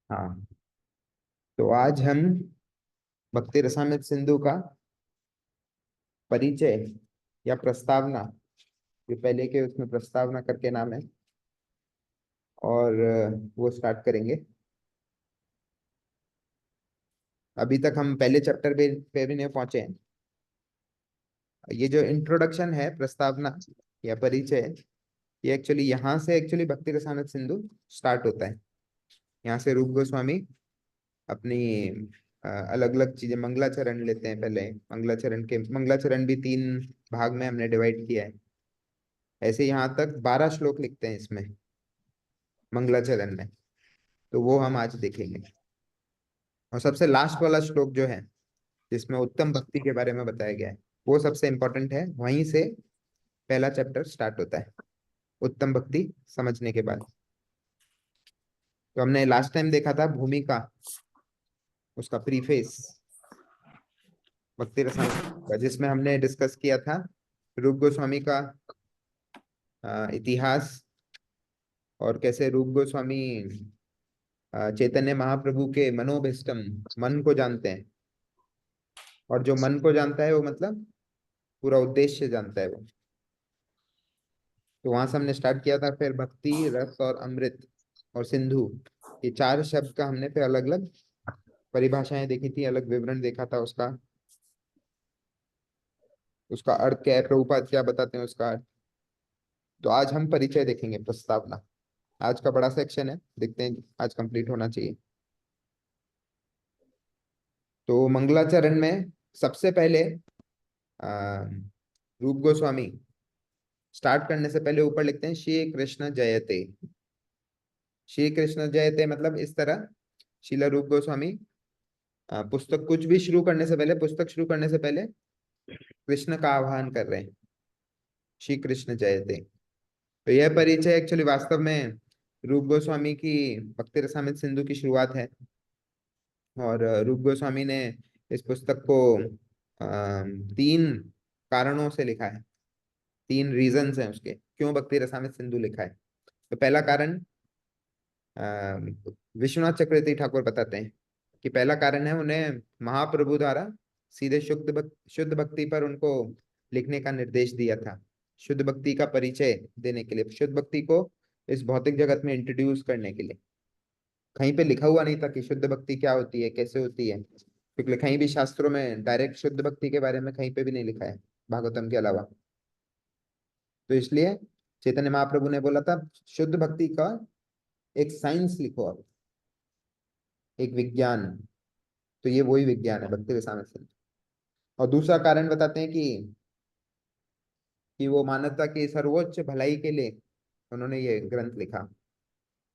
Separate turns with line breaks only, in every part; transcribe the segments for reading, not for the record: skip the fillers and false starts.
हाँ, तो आज हम भक्ति रसामृत सिंधु का परिचय या प्रस्तावना, जो पहले के उसमें प्रस्तावना करके नाम है, और वो स्टार्ट करेंगे। अभी तक हम पहले चैप्टर पे भी नहीं पहुंचे हैं। ये जो इंट्रोडक्शन है, प्रस्तावना या परिचय, ये एक्चुअली यहाँ से एक्चुअली भक्ति रसामृत सिंधु स्टार्ट होता है। यहाँ से रूप गोस्वामी अपनी अलग अलग चीजें, मंगलाचरण लेते हैं। पहले मंगलाचरण भी 3 भाग में हमने डिवाइड किया है। ऐसे यहाँ तक 12 श्लोक लिखते हैं इसमें, मंगलाचरण में। तो वो हम आज देखेंगे। और सबसे लास्ट वाला श्लोक जो है, जिसमें उत्तम भक्ति के बारे में बताया गया है, वो सबसे इंपॉर्टेंट है। वहीं से पहला चैप्टर स्टार्ट होता है, उत्तम भक्ति समझने के बाद। तो हमने लास्ट टाइम देखा था भूमिका, उसका प्रीफेस, भक्ति रसायन का, जिसमें हमने डिस्कस किया था रूप गोस्वामी का इतिहास, और कैसे रूप गोस्वामी चैतन्य महाप्रभु के मनोभिष्टम, मन को जानते हैं। और जो मन को जानता है वो मतलब पूरा उद्देश्य जानता है वो। तो वहां से हमने स्टार्ट किया था। फिर भक्ति, रस और अमृत और सिंधु, ये 4 शब्द का हमने फिर अलग अलग परिभाषाएं देखी थी, अलग विवरण देखा था उसका। उसका अर्थ क्या है, प्रभुपाद क्या बताते हैं उसका अर्थ। तो आज हम परिचय देखेंगे, प्रस्तावना। आज का बड़ा सेक्शन है, देखते हैं आज कंप्लीट होना चाहिए। तो मंगलाचरण में सबसे पहले आ, रूप गोस्वामी स्टार्ट करने से पहले ऊपर लिखते हैं श्री कृष्ण जयते। श्री कृष्ण जयते मतलब इस तरह श्रीला रूप गोस्वामी पुस्तक कुछ भी शुरू करने से पहले, पुस्तक शुरू करने से पहले कृष्ण का आह्वान कर रहे हैं, श्री कृष्ण जयते। तो यह परिचय एक्चुअली वास्तव में रूप गोस्वामी की भक्ति रसामृत सिंधु की शुरुआत है। और रूप गोस्वामी ने इस पुस्तक को 3 कारणों से लिखा है। 3 रीजंस हैं उसके, क्यों भक्ति रसामृत सिंधु लिखा है। तो पहला कारण विश्वनाथ चक्रवर्ती ठाकुर बताते हैं कि पहला कारण है, उन्हें महाप्रभु द्वारा सीधे शुद्ध भक्ति पर उनको लिखने का निर्देश दिया था। शुद्ध भक्ति का परिचय देने के लिए, शुद्ध भक्ति को इस भौतिक जगत में इंट्रोड्यूस करने के लिए। कहीं पे लिखा हुआ नहीं था कि शुद्ध भक्ति क्या होती है, कैसे होती है, क्योंकि कहीं भी शास्त्रों में डायरेक्ट शुद्ध भक्ति के बारे में कहीं पे भी नहीं लिखा है, भागवतम के अलावा। तो इसलिए चैतन्य महाप्रभु ने बोला था शुद्ध भक्ति का एक साइंस लिखो आप, एक विज्ञान। तो ये वही विज्ञान है भक्ति रसायन सिंधु। और दूसरा कारण बताते हैं कि वो मानवता की सर्वोच्च भलाई के लिए उन्होंने ये ग्रंथ लिखा,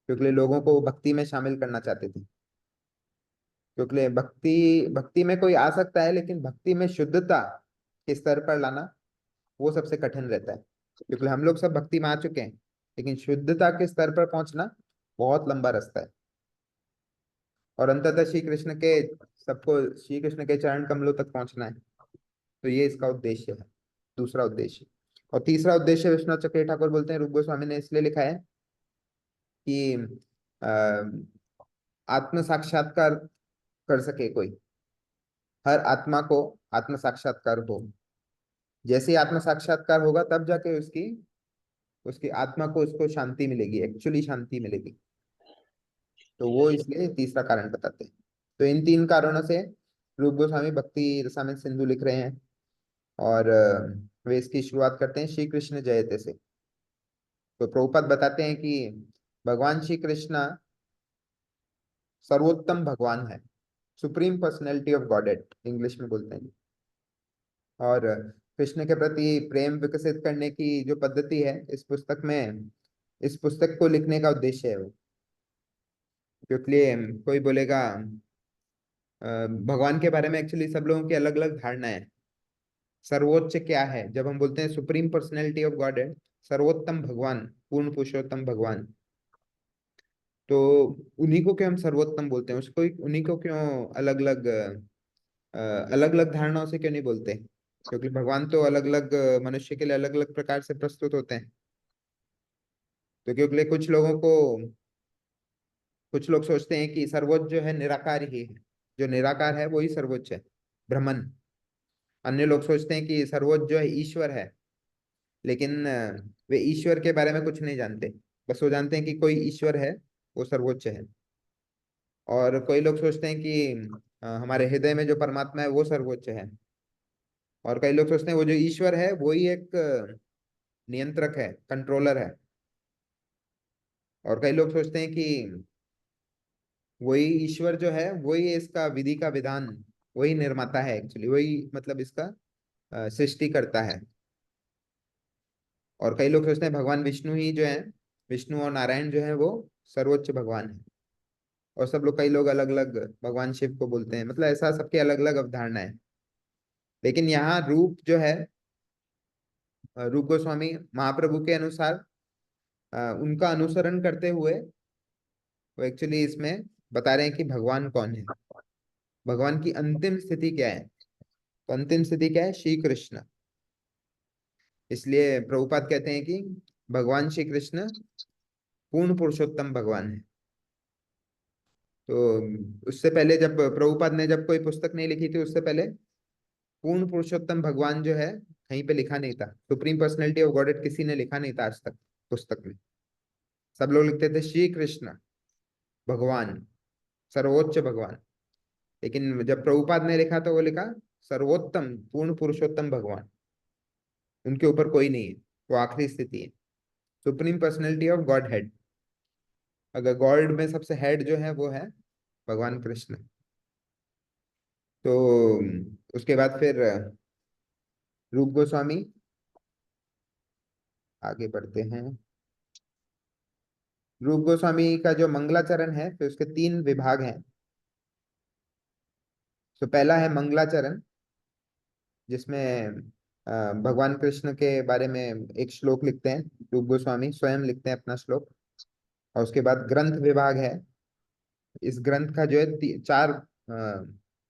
क्योंकि लोगों को भक्ति में शामिल करना चाहते थे। क्योंकि भक्ति भक्ति में कोई आ सकता है, लेकिन भक्ति में शुद्धता के स्तर पर लाना वो सबसे कठिन रहता है। क्योंकि हम लोग सब भक्ति में आ चुके हैं, लेकिन शुद्धता के स्तर पर पहुंचना बहुत लंबा रास्ता है। और अंततः श्री कृष्ण के चरण कमलों तक पहुंचना है। तो ये इसका उद्देश्य है, दूसरा उद्देश्य। और तीसरा उद्देश्य विश्वनाथ चक्रवर्ती ठाकुर बोलते हैं, रूप गोस्वामी ने इसलिए लिखा है कि आत्म साक्षात्कार कर सके कोई, हर आत्मा को आत्म साक्षात्कार हो। जैसे ही आत्म साक्षात्कार होगा तब जाके उसकी उसकी आत्मा को उसको शांति मिलेगी, एक्चुअली शांति मिलेगी। तो वो इसलिए तीसरा कारण बताते हैं। तो इन 3 कारणों से रूप गोस्वामी भक्ति रसायन सिंधु लिख रहे हैं। और वे इसकी शुरुआत करते हैं श्री कृष्ण जयते से। तो प्रभुपाद बताते हैं कि भगवान श्री कृष्ण सर्वोत्तम भगवान है, supreme personality of godhead English में बोलते हैं। और कृष्ण के प्रति प्रेम विकसित करने की जो पद्धति है इस पुस्तक में, इस पुस्तक को लिखने का उद्देश्य है वो। क्योंकि कोई बोलेगा भगवान के बारे में एक्चुअली सब लोगों की अलग अलग धारणा है। सर्वोच्च क्या है, जब हम बोलते हैं सुप्रीम पर्सनैलिटी ऑफ गॉड है, सर्वोत्तम भगवान, पूर्ण पुरुषोत्तम भगवान, तो उन्हीं को क्यों हम सर्वोत्तम बोलते हैं, उसको उन्हीं को क्यों अलग अलग अलग अलग धारणाओं से क्यों नहीं बोलते। क्योंकि भगवान तो अलग अलग मनुष्य के लिए अलग अलग प्रकार से प्रस्तुत होते हैं। तो क्योंकि कुछ लोगों को कुछ लोग सोचते हैं कि सर्वोच्च जो है निराकार ही है, जो निराकार है वही सर्वोच्च है, ब्रह्मन। अन्य लोग सोचते हैं कि सर्वोच्च जो है ईश्वर है, लेकिन वे ईश्वर के बारे में कुछ नहीं जानते। बस वो जानते हैं कि कोई ईश्वर है, वो सर्वोच्च है। और कोई लोग सोचते हैं कि हमारे हृदय में जो परमात्मा है वो सर्वोच्च है। और कई लोग सोचते हैं वो जो ईश्वर है वही एक नियंत्रक है, कंट्रोलर है। और कई लोग सोचते हैं कि वही ईश्वर जो है वही इसका विधि का विधान, वही निर्माता है, एक्चुअली वही मतलब इसका सृष्टि करता है। और कई लोग सोचते हैं भगवान विष्णु ही जो है, विष्णु और नारायण जो है वो सर्वोच्च भगवान है। और सब लोग, कई लोग अलग अलग भगवान शिव को बोलते हैं, मतलब ऐसा सबके अलग अलग अवधारणा है। लेकिन यहाँ रूप जो है, रूप गोस्वामी महाप्रभु के अनुसार उनका अनुसरण करते हुए वो एक्चुअली इसमें बता रहे हैं कि भगवान कौन है, भगवान की अंतिम स्थिति क्या है। तो अंतिम स्थिति क्या है? श्री कृष्ण। इसलिए प्रभुपाद कहते हैं कि भगवान श्री कृष्ण पूर्ण पुरुषोत्तम भगवान है। तो उससे पहले जब प्रभुपाद ने जब कोई पुस्तक नहीं लिखी थी, उससे पहले पूर्ण पुरुषोत्तम भगवान जो है कहीं पे लिखा नहीं था। सुप्रीम पर्सनैलिटी ऑफ गॉडेड किसी ने लिखा नहीं था आज तक पुस्तक में। सब लोग लिखते थे श्री कृष्ण भगवान, सर्वोच्च भगवान। लेकिन जब प्रभुपाद ने लिखा तो वो लिखा सर्वोत्तम पूर्ण पुरुषोत्तम भगवान। उनके ऊपर कोई नहीं है, वो आखिरी स्थिति है, supreme personality of God head. अगर गॉड में सबसे हेड जो है वो है भगवान कृष्ण। तो उसके बाद फिर रूप गोस्वामी आगे बढ़ते हैं। रूप गोस्वामी का जो मंगलाचरण है, तो उसके 3 विभाग हैं। तो पहला है मंगलाचरण, जिसमें भगवान कृष्ण के बारे में एक श्लोक लिखते हैं, रूप गोस्वामी स्वयं लिखते हैं अपना श्लोक। और उसके बाद ग्रंथ विभाग है। इस ग्रंथ का जो है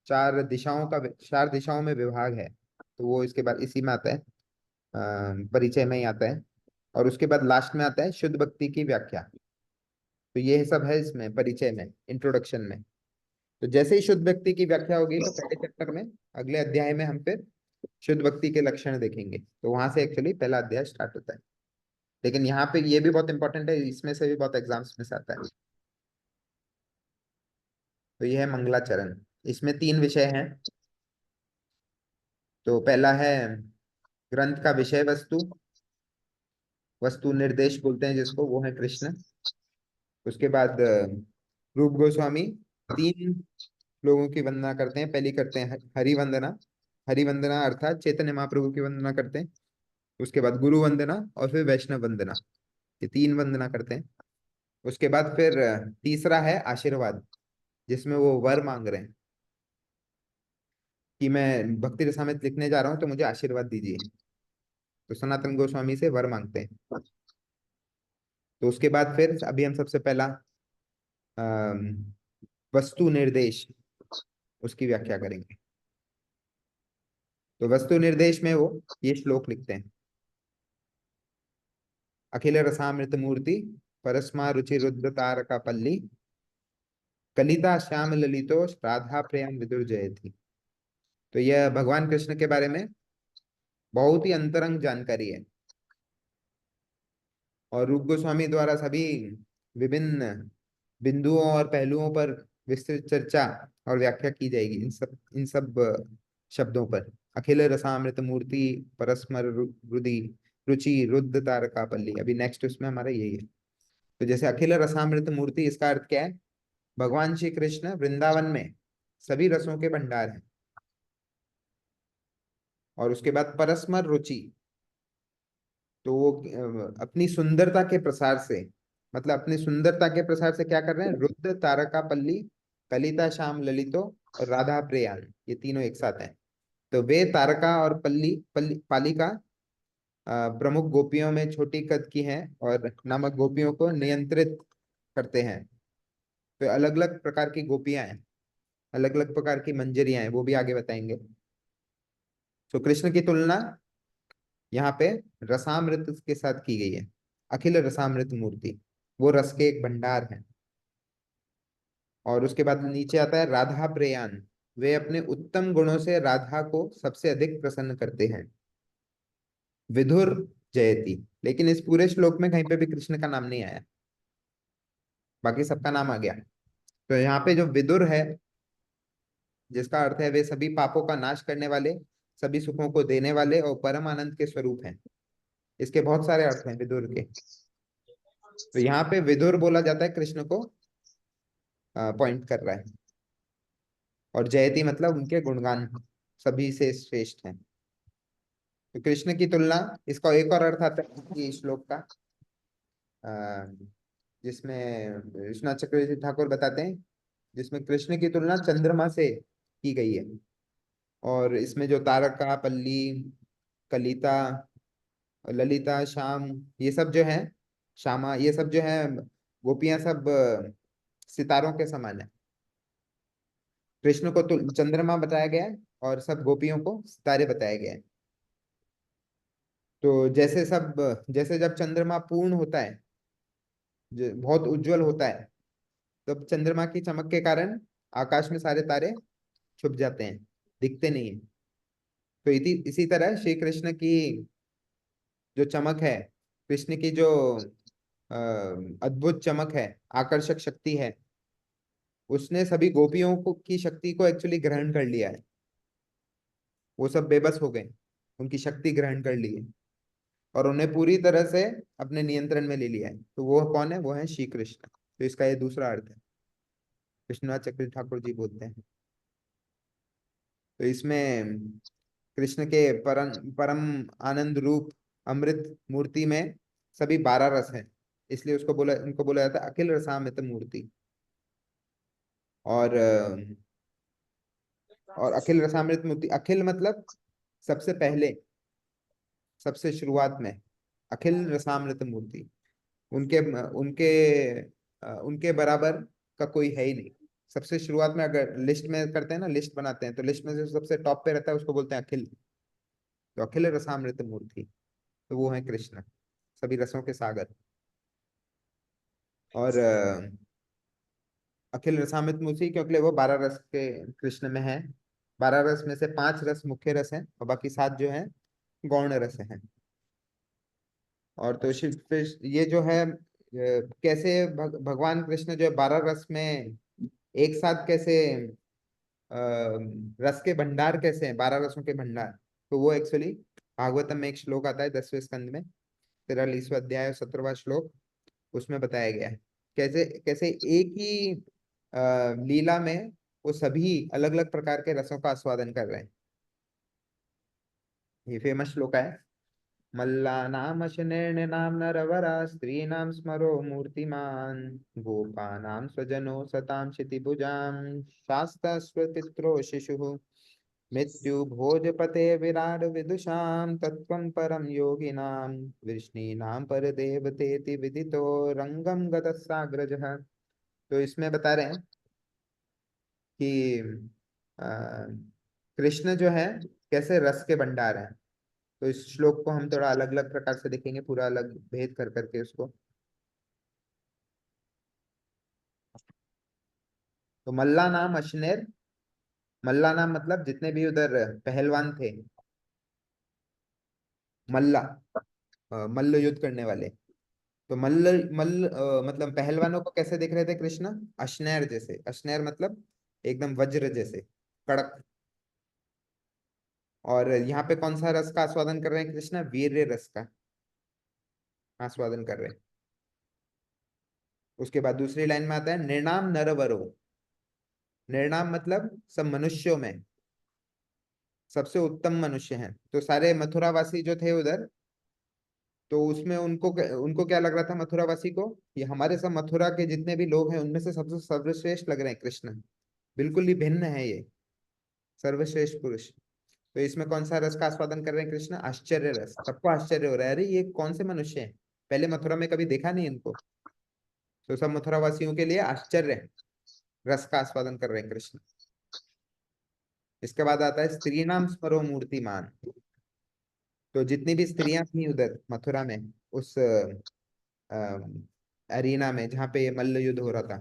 4 दिशाओं में विभाग है। तो वो इसके बाद इसी में आता है, परिचय में ही आता है। और उसके बाद लास्ट में आता है शुद्ध भक्ति की व्याख्या। तो ये सब है इसमें परिचय में, इंट्रोडक्शन में। तो जैसे ही शुद्ध भक्ति की व्याख्या होगी तो पहले चैप्टर में, अगले अध्याय में हम फिर शुद्ध भक्ति के लक्षण देखेंगे। तो वहां से एक्चुअली पहला अध्याय स्टार्ट होता है। लेकिन यहाँ पे ये भी बहुत इंपॉर्टेंट है, इसमें से भी बहुत एग्जाम्स में से आता है। तो ये है मंगलाचरण। इसमें 3 विषय हैं। तो पहला है ग्रंथ का विषय वस्तु, वस्तु निर्देश बोलते हैं जिसको, वो है कृष्ण। उसके बाद रूप गोस्वामी 3 लोगों की वंदना करते हैं। पहली करते हैं हरि वंदना, हरि वंदना अर्थात चैतन्य महाप्रभु की वंदना करते हैं। उसके बाद गुरु वंदना और फिर वैष्णव वंदना, ये 3 वंदना करते हैं। उसके बाद फिर तीसरा है आशीर्वाद, जिसमें वो वर मांग रहे हैं कि मैं भक्ति रसामृत लिखने जा रहा हूँ तो मुझे आशीर्वाद दीजिए। तो सनातन गोस्वामी से वर मांगते हैं। तो उसके बाद फिर अभी हम सबसे पहला अम, वस्तु निर्देश, उसकी व्याख्या करेंगे। तो वस्तु निर्देश में वो ये श्लोक लिखते हैं। अखिल रसामृत मूर्ति परस्मा रुचि रुद्र तारका पल्ली कलिता श्याम ललितो राधा प्रेम विदुर जयति। तो यह भगवान कृष्ण के बारे में बहुत ही अंतरंग जानकारी है। और रूप गोस्वामी द्वारा सभी विभिन्न बिंदुओं और पहलुओं पर विस्तृत चर्चा और व्याख्या की जाएगी, इन सब शब्दों पर। अखिल रसामृत मूर्ति परस्पर रुदि रुचि रुद्र तारका पल्ली, अभी नेक्स्ट उसमें हमारा यही है। तो जैसे अखिल रसामृत मूर्ति, इसका अर्थ क्या है? भगवान श्री कृष्ण वृंदावन में सभी रसों के भंडार हैं। और उसके बाद परस्पर रुचि, तो वो अपनी सुंदरता के प्रसार से, मतलब अपनी सुंदरता के प्रसार से क्या कर रहे हैं? रुद्र तारका पल्ली कलिता श्याम ललितो और राधा प्रेयान, ये तीनों एक साथ हैं। तो वे तारका और पालिका प्रमुख गोपियों में छोटी कद की हैं और नामक गोपियों को नियंत्रित करते हैं। तो अलग अलग प्रकार की गोपियां हैं, अलग अलग प्रकार की मंजरियां हैं, वो भी आगे बताएंगे। तो कृष्ण की तुलना यहाँ पे रसामृत के साथ की गई है। अखिल रसामृत मूर्ति, वो रस के एक भंडार है। और उसके बाद नीचे आता है राधा प्रेयान, वे अपने उत्तम गुणों से राधा को सबसे अधिक प्रसन्न करते हैं। विधुर जयति, लेकिन इस पूरे श्लोक में कहीं पे भी कृष्ण का नाम नहीं आया, बाकी सबका नाम आ गया। तो यहाँ पे जो विदुर है, जिसका अर्थ है वे सभी पापों का नाश करने वाले, सभी सुखों को देने वाले और परम आनंद के स्वरूप हैं। इसके बहुत सारे अर्थ हैं विदुर के। तो यहाँ पे विदुर बोला जाता है कृष्ण को पॉइंट कर रहा है। और जयति मतलब उनके गुणगान सभी से श्रेष्ठ हैं। तो कृष्ण की तुलना, इसका एक और अर्थ आता है ये श्लोक का, जिसमें विश्वनाथ चक्रवर्ती ठाकुर बताते हैं, जिसमें कृष्ण की तुलना चंद्रमा से की गई है। और इसमें जो तारका, पल्ली, कलिता, ललिता, श्याम, ये सब जो है, श्यामा, ये सब जो है गोपियां, सब सितारों के समान है। कृष्ण को तो चंद्रमा बताया गया है और सब गोपियों को सितारे बताया गया है। तो जैसे जब चंद्रमा पूर्ण होता है, जो बहुत उज्जवल होता है, तब चंद्रमा की चमक के कारण आकाश में सारे तारे छुप जाते हैं, दिखते नहीं है। तो इसी तरह श्री कृष्ण की जो चमक है, कृष्ण की जो अद्भुत चमक है, आकर्षक शक्ति है, उसने सभी गोपियों को की शक्ति को एक्चुअली ग्रहण कर लिया है। वो सब बेबस हो गए, उनकी शक्ति ग्रहण कर ली है और उन्हें पूरी तरह से अपने नियंत्रण में ले लिया है। तो वो कौन है? वो है श्री कृष्ण। तो इसका ये दूसरा अर्थ है, कृष्णनाथ चक्रवर्ती ठाकुर जी बोलते हैं। तो इसमें कृष्ण के परम परम आनंद रूप अमृत मूर्ति में सभी 12 रस हैं, इसलिए उसको बोला उनको बोला जाता है अखिल रसामृत मूर्ति। और अखिल रसामृत मूर्ति, अखिल मतलब सबसे पहले, सबसे शुरुआत में, अखिल रसामृत मूर्ति। उनके उनके उनके बराबर का कोई है ही नहीं। सबसे शुरुआत में अगर लिस्ट में करते हैं ना, लिस्ट बनाते हैं, तो लिस्ट में जो सबसे टॉप पे रहता है उसको बोलते हैं अखिल। तो अखिल रसामृत मूर्ति, तो वो है कृष्ण, सभी रसों के सागर। और अखिल रसामृत मूर्ति क्योंकि वो 12 रस के कृष्ण में है। 12 रस में से 5 रस मुख्य रस हैं और बाकी 7 जो है गौण रस हैं। और तो शिव फिर ये जो है कैसे भगवान कृष्ण जो है 12 रस में एक साथ कैसे, अ, रस के भंडार कैसे हैं, 12 रसों के भंडार। तो वो एक्चुअली भागवतम में एक श्लोक आता है 10वें स्कंद में, 43वां अध्याय 17वां श्लोक, उसमें बताया गया है कैसे कैसे एक ही लीला में वो सभी अलग अलग प्रकार के रसों का आस्वादन कर रहे हैं। ये फेमस श्लोक है। मल्लानामशनेर्णनां नरवरा स्त्रीणां स्मरो मूर्तिमान् गोपानां स्वजनो सतां क्षितिभुजां शास्तास्वपित्रो शिशुः मृत्यु भोजपते विराड विदुषां तत्त्वं परम योगिनां वृष्णीनां परदेवतेति विदितो रंगम गतस्साग्रजः। तो इसमें बता रहे हैं कि अ, कृष्ण जो है कैसे रस के भंडार हैं। तो इस श्लोक को हम थोड़ा अलग अलग प्रकार से देखेंगे, पूरा अलग भेद कर करके उसको। तो मल्ला नाम अशनेर, मल्ला नाम मतलब जितने भी उधर पहलवान थे, मल्ला मल्ल युद्ध करने वाले। तो मतलब पहलवानों को कैसे देख रहे थे कृष्ण? अशनेर जैसे, अशनेर मतलब एकदम वज्र जैसे, कड़क। और यहाँ पे कौन सा रस का आस्वादन कर रहे हैं कृष्ण? वीर्य रस का आस्वादन कर रहे हैं। उसके बाद दूसरी लाइन में आता है निर्णाम नरवरो। निर्णाम मतलब सब मनुष्यों में सबसे उत्तम मनुष्य हैं। तो सारे मथुरावासी जो थे उधर, तो उसमें उनको उनको क्या लग रहा था मथुरावासी को? ये हमारे सब मथुरा के जितने भी लोग हैं उनमें से सबसे सर्वश्रेष्ठ लग रहे हैं कृष्ण, बिल्कुल ही भिन्न है ये, सर्वश्रेष्ठ पुरुष। तो इसमें कौन सा रस का आस्वादन कर रहे हैं कृष्ण? आश्चर्य रस। सबको आश्चर्य हो रहा है, अरे ये कौन से मनुष्य हैं, पहले मथुरा में कभी देखा नहीं इनको। तो सब मथुरावासियों के लिए आश्चर्य रस का आस्वादन कर रहे हैं कृष्ण। इसके बाद आता है स्त्री नाम स्मरो मूर्तिमान। तो जितनी भी स्त्रियां थी उधर मथुरा में, उस अरीना में जहाँ पे ये मल्ल युद्ध हो रहा था,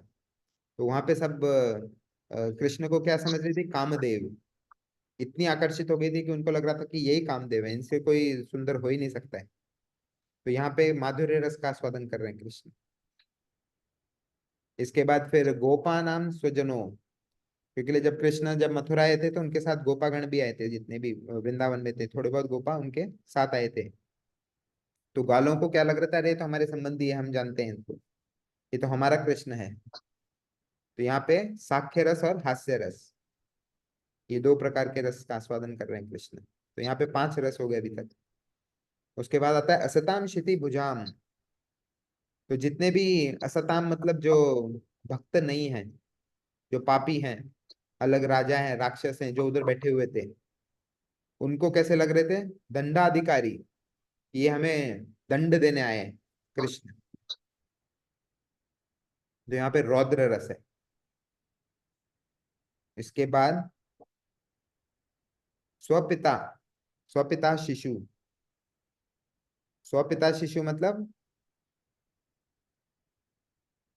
तो वहां पे सब कृष्ण को क्या समझ रही थी, कामदेव। इतनी आकर्षित हो गई थी कि उनको लग रहा था कि यही कामदेव है, इनसे कोई सुंदर हो ही नहीं सकता है। तो यहाँ पे माधुर्य रस का आस्वादन कर रहे हैं कृष्ण। इसके बाद फिर गोपा नाम स्वजनो, क्योंकि जब कृष्ण जब मथुरा आए थे तो उनके साथ गोपागण भी आए थे, जितने भी वृंदावन में थे थोड़े बहुत गोपा उनके साथ आए थे। तो ग्वालों को क्या लग रहा था, अरे ये तो हमारे संबंधी है, हम जानते हैं इनको, ये तो हमारा कृष्ण है। तो यहाँ पे साक्ष्य रस और हास्य रस, ये दो प्रकार के रस का आस्वादन कर रहे हैं कृष्ण। तो यहाँ पे 5 रस हो गए अभी तक। उसके बाद आता है असताम क्षिति भुजाम। तो जितने भी असताम मतलब जो भक्त नहीं है, जो पापी हैं, अलग राजा हैं, राक्षस हैं जो उधर बैठे हुए थे, उनको कैसे लग रहे थे, दंडाधिकारी, ये हमें दंड देने आए हैं कृष्ण। जो यहाँ पे रौद्र रस है। इसके बाद स्वपिता, स्वपिता शिशु। स्वपिता शिशु मतलब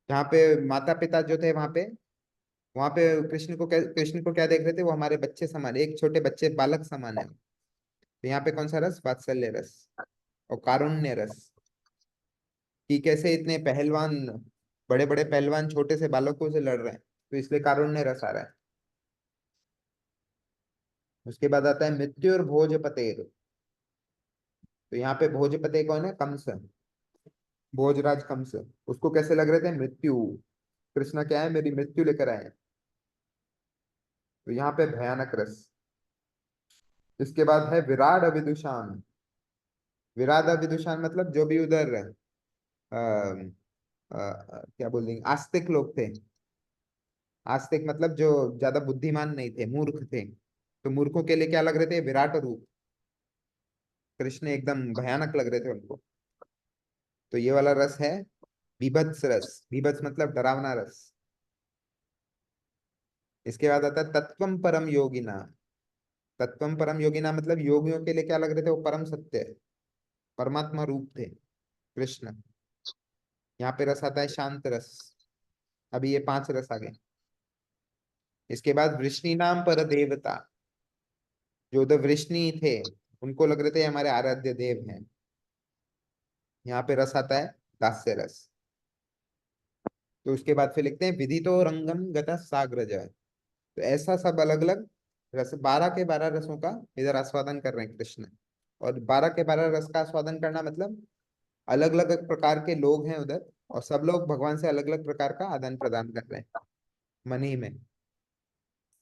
जहाँ पे माता पिता जो थे वहां पे कृष्ण को क्या देख रहे थे, वो हमारे बच्चे समान, एक छोटे बच्चे बालक समान है। तो यहाँ पे कौन सा रस, वात्सल्य रस और कारुण्य रस, कि कैसे इतने पहलवान, बड़े बड़े पहलवान छोटे से बालकों से लड़ रहे हैं, तो इसलिए कारुण्य रस आ रहा है। उसके बाद आता है मृत्यु और भोजपतेर। तो यहाँ पे भोजपते कौन है, कंस, भोजराज कंस। उसको कैसे लग रहे थे, मृत्यु, कृष्ण क्या है, मेरी मृत्यु लेकर आए हैं। तो यहाँ पे भयानक रस। इसके बाद है विराट अविदुषान। विराट अविदुषान मतलब जो भी उधर क्या बोल देंगे, आस्तिक लोग थे। आस्तिक मतलब जो ज्यादा बुद्धिमान नहीं थे, मूर्ख थे, तो मूर्खों के लिए क्या लग रहे थे, विराट रूप। कृष्ण एकदम भयानक लग रहे थे उनको। तो ये वाला रस है बीभत्स रस। बीभत्स मतलब डरावना रस। इसके बाद आता है तत्वम परम योगिना। तत्वम परम योगिना मतलब योगियों के लिए क्या लग रहे थे, वो परम सत्य है, परमात्मा रूप थे कृष्ण। यहाँ पे रस आता है शांत रस। अभी ये 5 रस आ गए। इसके बाद वृष्णि नाम पर देवता। जो उधर वृष्णि थे, उनको लग रहे थे हमारे आराध्य देव हैं। यहाँ पे रस आता है दास्य रस। तो उसके बाद फिर लिखते हैं विदितो रंगम गता साग्रज। तो ऐसा सब अलग अलग रस, 12 के 12 रसों का इधर आस्वादन कर रहे हैं कृष्ण। और 12 के 12 रस का आस्वादन करना मतलब अलग अलग प्रकार के लोग हैं उधर, और सब लोग भगवान से अलग अलग प्रकार का आदान प्रदान कर रहे हैं मन ही में।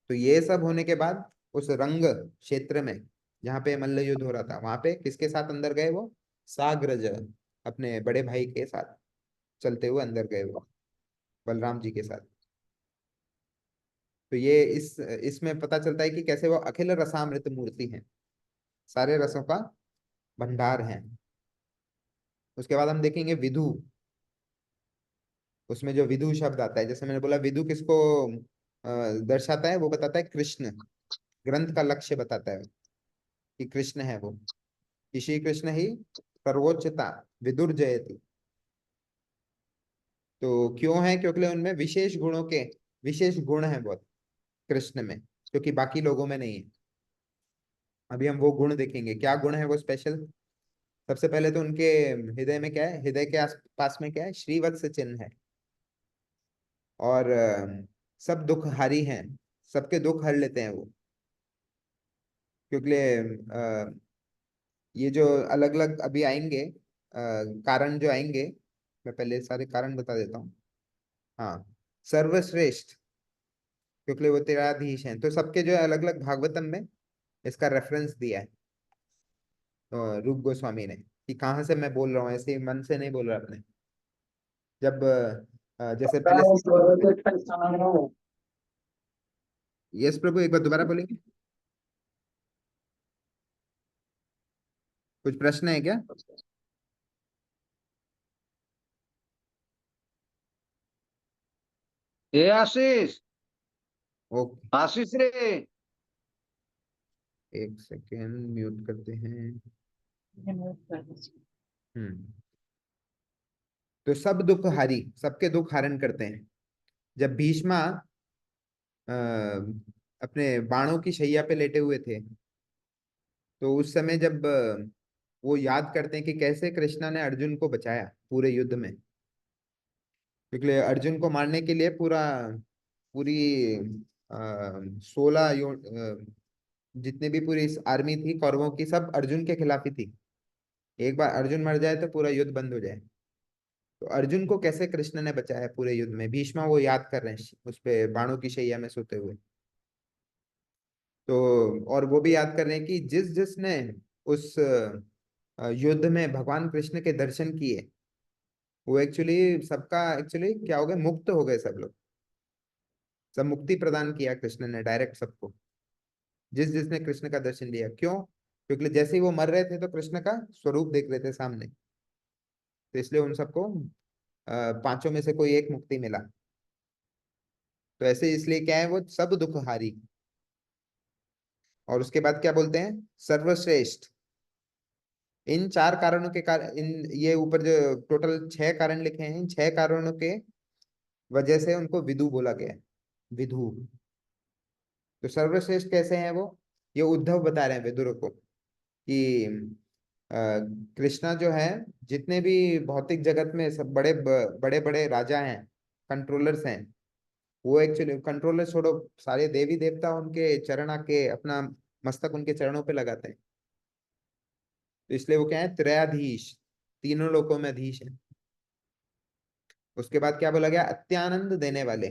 तो ये सब होने के बाद उस रंग क्षेत्र में जहाँ पे मल्ल युद्ध हो रहा था, वहां पे किसके साथ अंदर गए वो, साग्रज, अपने बड़े भाई के साथ चलते हुए अंदर गए वो, बलराम जी के साथ। तो ये इसमें पता चलता है कि कैसे वो अखिल रसामृत मूर्ति है, सारे रसों का भंडार है। उसके बाद हम देखेंगे विदु। उसमें जो विदु शब्द आता है, जैसे मैंने बोला विदु किसको दर्शाता है, वो बताता है कृष्ण, ग्रंथ का लक्ष्य बताता है कि कृष्ण है वो, कि श्री कृष्ण ही सर्वोच्चता, विदुर जयति। तो क्यों है, क्योंकि उनमें विशेष गुणों के विशेष गुण है बहुत कृष्ण में, क्योंकि बाकी लोगों में नहीं है। अभी हम वो गुण देखेंगे, क्या गुण है वो स्पेशल। सबसे पहले तो उनके हृदय में क्या है, हृदय के आसपास में क्या है, श्रीवत्स चिन्ह है। और सब दुख हारी हैं, सबके दुख हर लेते हैं वो। क्योंकि ये जो अलग अलग अभी आएंगे कारण जो आएंगे, मैं पहले सारे कारण बता देता हूँ। हाँ, सर्वश्रेष्ठ, क्योंकि वो तेराधीश हैं, तो सबके जो अलग अलग भागवतम में इसका रेफरेंस दिया है रूप गोस्वामी ने, कि कहाँ से मैं बोल रहा हूँ, ऐसे ही मन से नहीं बोल रहा अपने। जब जैसे पहले, यस प्रभु एक बार दोबारा बोलेंगे, कुछ प्रश्न है क्या।
ए आशीष,
ओके,
आशीष रे।
एक सेकेंड म्यूट करते हैं। हम्म। तो सब दुख हारी, सबके दुख हरण करते हैं। जब भीष्मा अ, अपने बाणों की शैया पे लेटे हुए थे, तो उस समय जब वो याद करते हैं कि कैसे कृष्णा ने अर्जुन को बचाया पूरे युद्ध में, क्योंकि अर्जुन को मारने के लिए पूरी 16 जितने भी पूरी आर्मी थी कौरवों की, सब अर्जुन के खिलाफ ही थी। एक बार अर्जुन मर जाए तो पूरा युद्ध बंद हो जाए। तो अर्जुन को कैसे कृष्ण ने बचाया पूरे युद्ध में, भीष्मा वो याद कर रहे हैं उस पे बाणों की शैया में सोते हुए। तो और वो भी याद कर रहे हैं कि जिस जिसने उस युद्ध में भगवान कृष्ण के दर्शन किए, वो एक्चुअली सबका एक्चुअली क्या हो गए, मुक्त हो गए सब लोग। सब मुक्ति प्रदान किया कृष्ण ने डायरेक्ट सबको, जिस जिसने कृष्ण का दर्शन लिया। क्यों? क्योंकि जैसे ही वो मर रहे थे तो कृष्ण का स्वरूप देख रहे थे सामने, तो इसलिए उन सबको पांचों में से कोई एक मुक्ति मिला। तो ऐसे इसलिए क्या है, वो सब दुख हारी। और उसके बाद क्या बोलते हैं, सर्वश्रेष्ठ। इन चार कारणों के कारण, इन ये ऊपर जो टोटल 6 कारण लिखे हैं, इन 6 कारणों के वजह से उनको विदु बोला गया है। विदु। तो सर्वश्रेष्ठ कैसे हैं वो, ये उद्धव बता रहे हैं विदुर को कि अ, कृष्णा जो है, जितने भी भौतिक जगत में सब बड़े बड़े राजा हैं, कंट्रोलर्स हैं, वो एक्चुअली कंट्रोलर छोड़ो, सारे देवी देवता उनके चरण आके अपना मस्तक उनके चरणों पे लगाते हैं। तो इसलिए वो क्या है, त्रयाधीश, तीनों लोकों में अधीश है। उसके बाद क्या बोला गया, अत्यानंद देने वाले।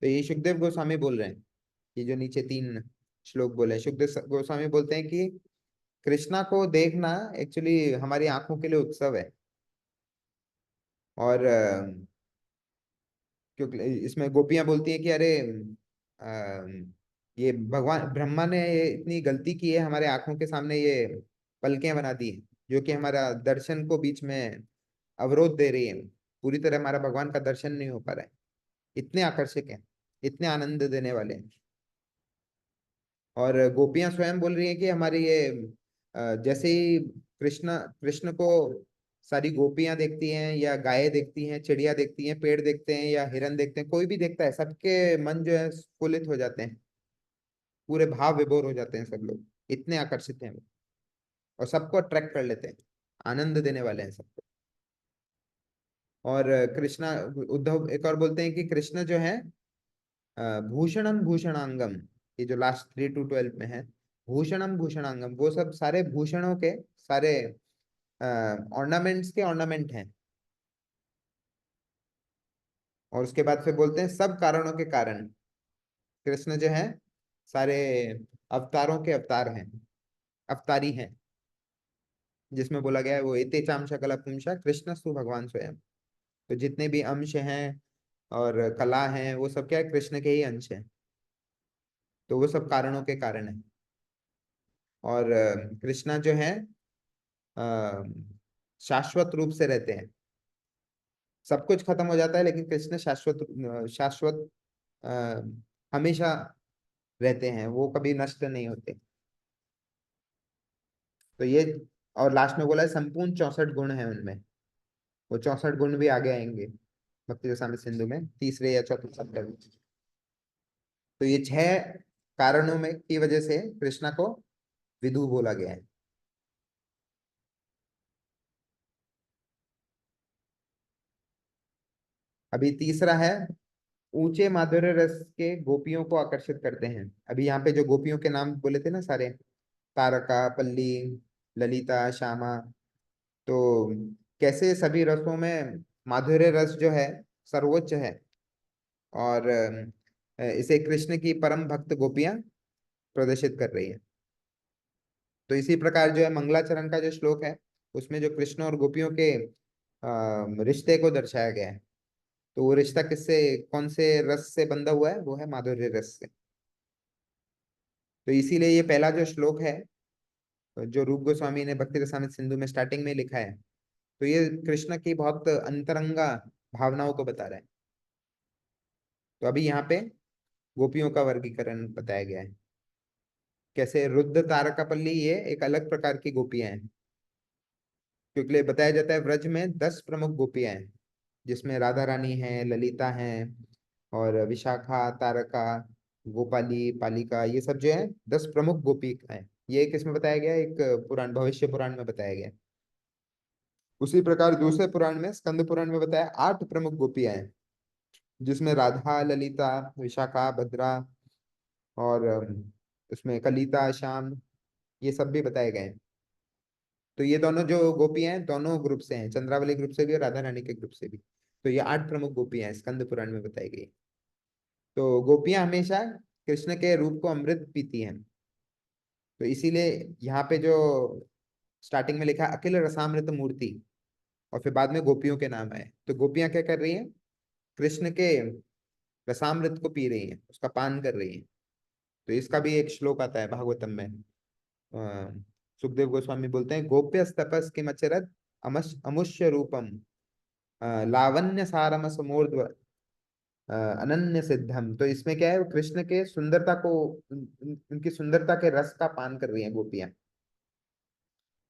तो ये सुखदेव गोस्वामी बोल रहे हैं, ये जो नीचे 3 श्लोक बोले हैं, सुखदेव गोस्वामी बोलते हैं कि कृष्णा को देखना एक्चुअली हमारी आंखों के लिए उत्सव है। और क्योंकि इसमें गोपियां बोलती हैं कि अरे ये भगवान ब्रह्मा ने ये इतनी गलती की है, हमारे आंखों के सामने ये पलकें बना दी हैं, जो कि हमारा दर्शन को बीच में अवरोध दे रही है। पूरी तरह हमारा भगवान का दर्शन नहीं हो पा रहा है। इतने आकर्षक हैं, इतने आनंद देने वाले हैं। और गोपियां स्वयं बोल रही हैं कि हमारी ये जैसे ही कृष्ण कृष्ण को सारी गोपियां देखती हैं, या गायें देखती हैं, चिड़िया देखती हैं, पेड़ देखते हैं, या हिरन देखते हैं, कोई भी देखता है, सबके मन जो है स्फुलित हो जाते हैं, पूरे भाव विभोर हो जाते हैं सब लोग। इतने आकर्षित हैं वो, और सबको अट्रैक्ट कर लेते हैं, आनंद देने वाले हैं सबको। और कृष्णा, उद्धव एक और बोलते हैं कि कृष्ण जो है भूषणम भूषणांगम, ये जो लास्ट 3 to 12 में है, भूषणम भूषणांगम, वो सब सारे भूषणों के सारे ऑर्नामेंट्स के ऑर्नामेंट हैं। और उसके बाद फिर बोलते हैं सब कारणों के कारण, कृष्ण जो है सारे अवतारों के अवतार हैं, अवतारी हैं। जिसमें बोला गया है वो एते चाम शकल पुंसा कृष्ण सु भगवान स्वयं। तो जितने भी अंश हैं और कला हैं, वो सब क्या है, कृष्ण के ही अंश हैं। तो वो सब कारणों के कारण है। और कृष्णा जो है अ, शाश्वत रूप से रहते हैं। सब कुछ खत्म हो जाता है, लेकिन कृष्ण शाश्वत अ, हमेशा रहते हैं, वो कभी नष्ट नहीं होते। तो ये, और लास्ट में बोला है संपूर्ण 64 गुण है उनमें। वो 64 गुण भी आगे आएंगे भक्ति रसामृत सिंधु में, तीसरे या चौथे चैप्टर में। तो ये 6 कारणों में की वजह से कृष्णा को विदु बोला गया है। अभी तीसरा है, ऊंचे माधुर्य रस के गोपियों को आकर्षित करते हैं। अभी यहाँ पे जो गोपियों के नाम बोले थे ना सारे, तारका, पल्ली, ललिता, श्यामा, तो कैसे सभी रसों में माधुर्य रस जो है सर्वोच्च है। और इसे कृष्ण की परम भक्त गोपियां प्रदर्शित कर रही है। तो इसी प्रकार जो है मंगलाचरण का जो श्लोक है, उसमें जो कृष्ण और गोपियों के रिश्ते को दर्शाया गया है। तो वो रिश्ता किससे, कौन से रस से बंधा हुआ है, वो है माधुर्य रस से। तो इसीलिए ये पहला जो श्लोक है, जो रूप गोस्वामी ने भक्ति रसामृत सिंधु में स्टार्टिंग में लिखा है, तो ये कृष्ण की बहुत अंतरंगा भावनाओं को बता रहा है। तो अभी यहाँ पे गोपियों का वर्गीकरण बताया गया है। कैसे रुद्र, तारकापल्ली, ये एक अलग प्रकार की गोपियां हैं। क्योंकि बताया जाता है व्रज में 10 प्रमुख गोपियां हैं। जिसमें राधा रानी है, ललिता है, और विशाखा, तारका, गोपाली, पालिका, ये सब जो है 10 प्रमुख गोपी हैं। ये किसमें बताया गया है? एक पुराण, भविष्य पुराण में बताया गया है। उसी प्रकार दूसरे पुराण में, स्कंद पुराण में बताया 8 प्रमुख गोपियां हैं, जिसमें राधा, ललिता, विशाखा, भद्रा, और उसमें कलिता, श्याम, ये सब भी बताए गए हैं। तो ये दोनों जो गोपियां हैं दोनों ग्रुप से हैं, चंद्रावली ग्रुप से भी और राधा रानी के ग्रुप से भी। तो ये 8 प्रमुख गोपियां हैं, स्कंद पुराण में बताई गई। तो गोपियां हमेशा कृष्ण के रूप को अमृत पीती हैं। तो इसीलिए यहाँ पे जो स्टार्टिंग में लिखा है, अखिल रसामृत मूर्ति, और फिर बाद में गोपियों के नाम आए। तो गोपियां क्या कर रही हैं? कृष्ण के रसामृत को पी रही हैं, उसका पान कर रही हैं। तो इसका भी एक श्लोक आता है भागवतम में। सुखदेव गोस्वामी बोलते हैं, गोप्य तपस किमचरत अमुष्य रूपम लावण्य सारम समूर्ध्व अनन्य सिद्धम। तो इसमें क्या है? वो कृष्ण के सुंदरता को, उनकी सुंदरता के रस का पान कर रही हैं गोपियां।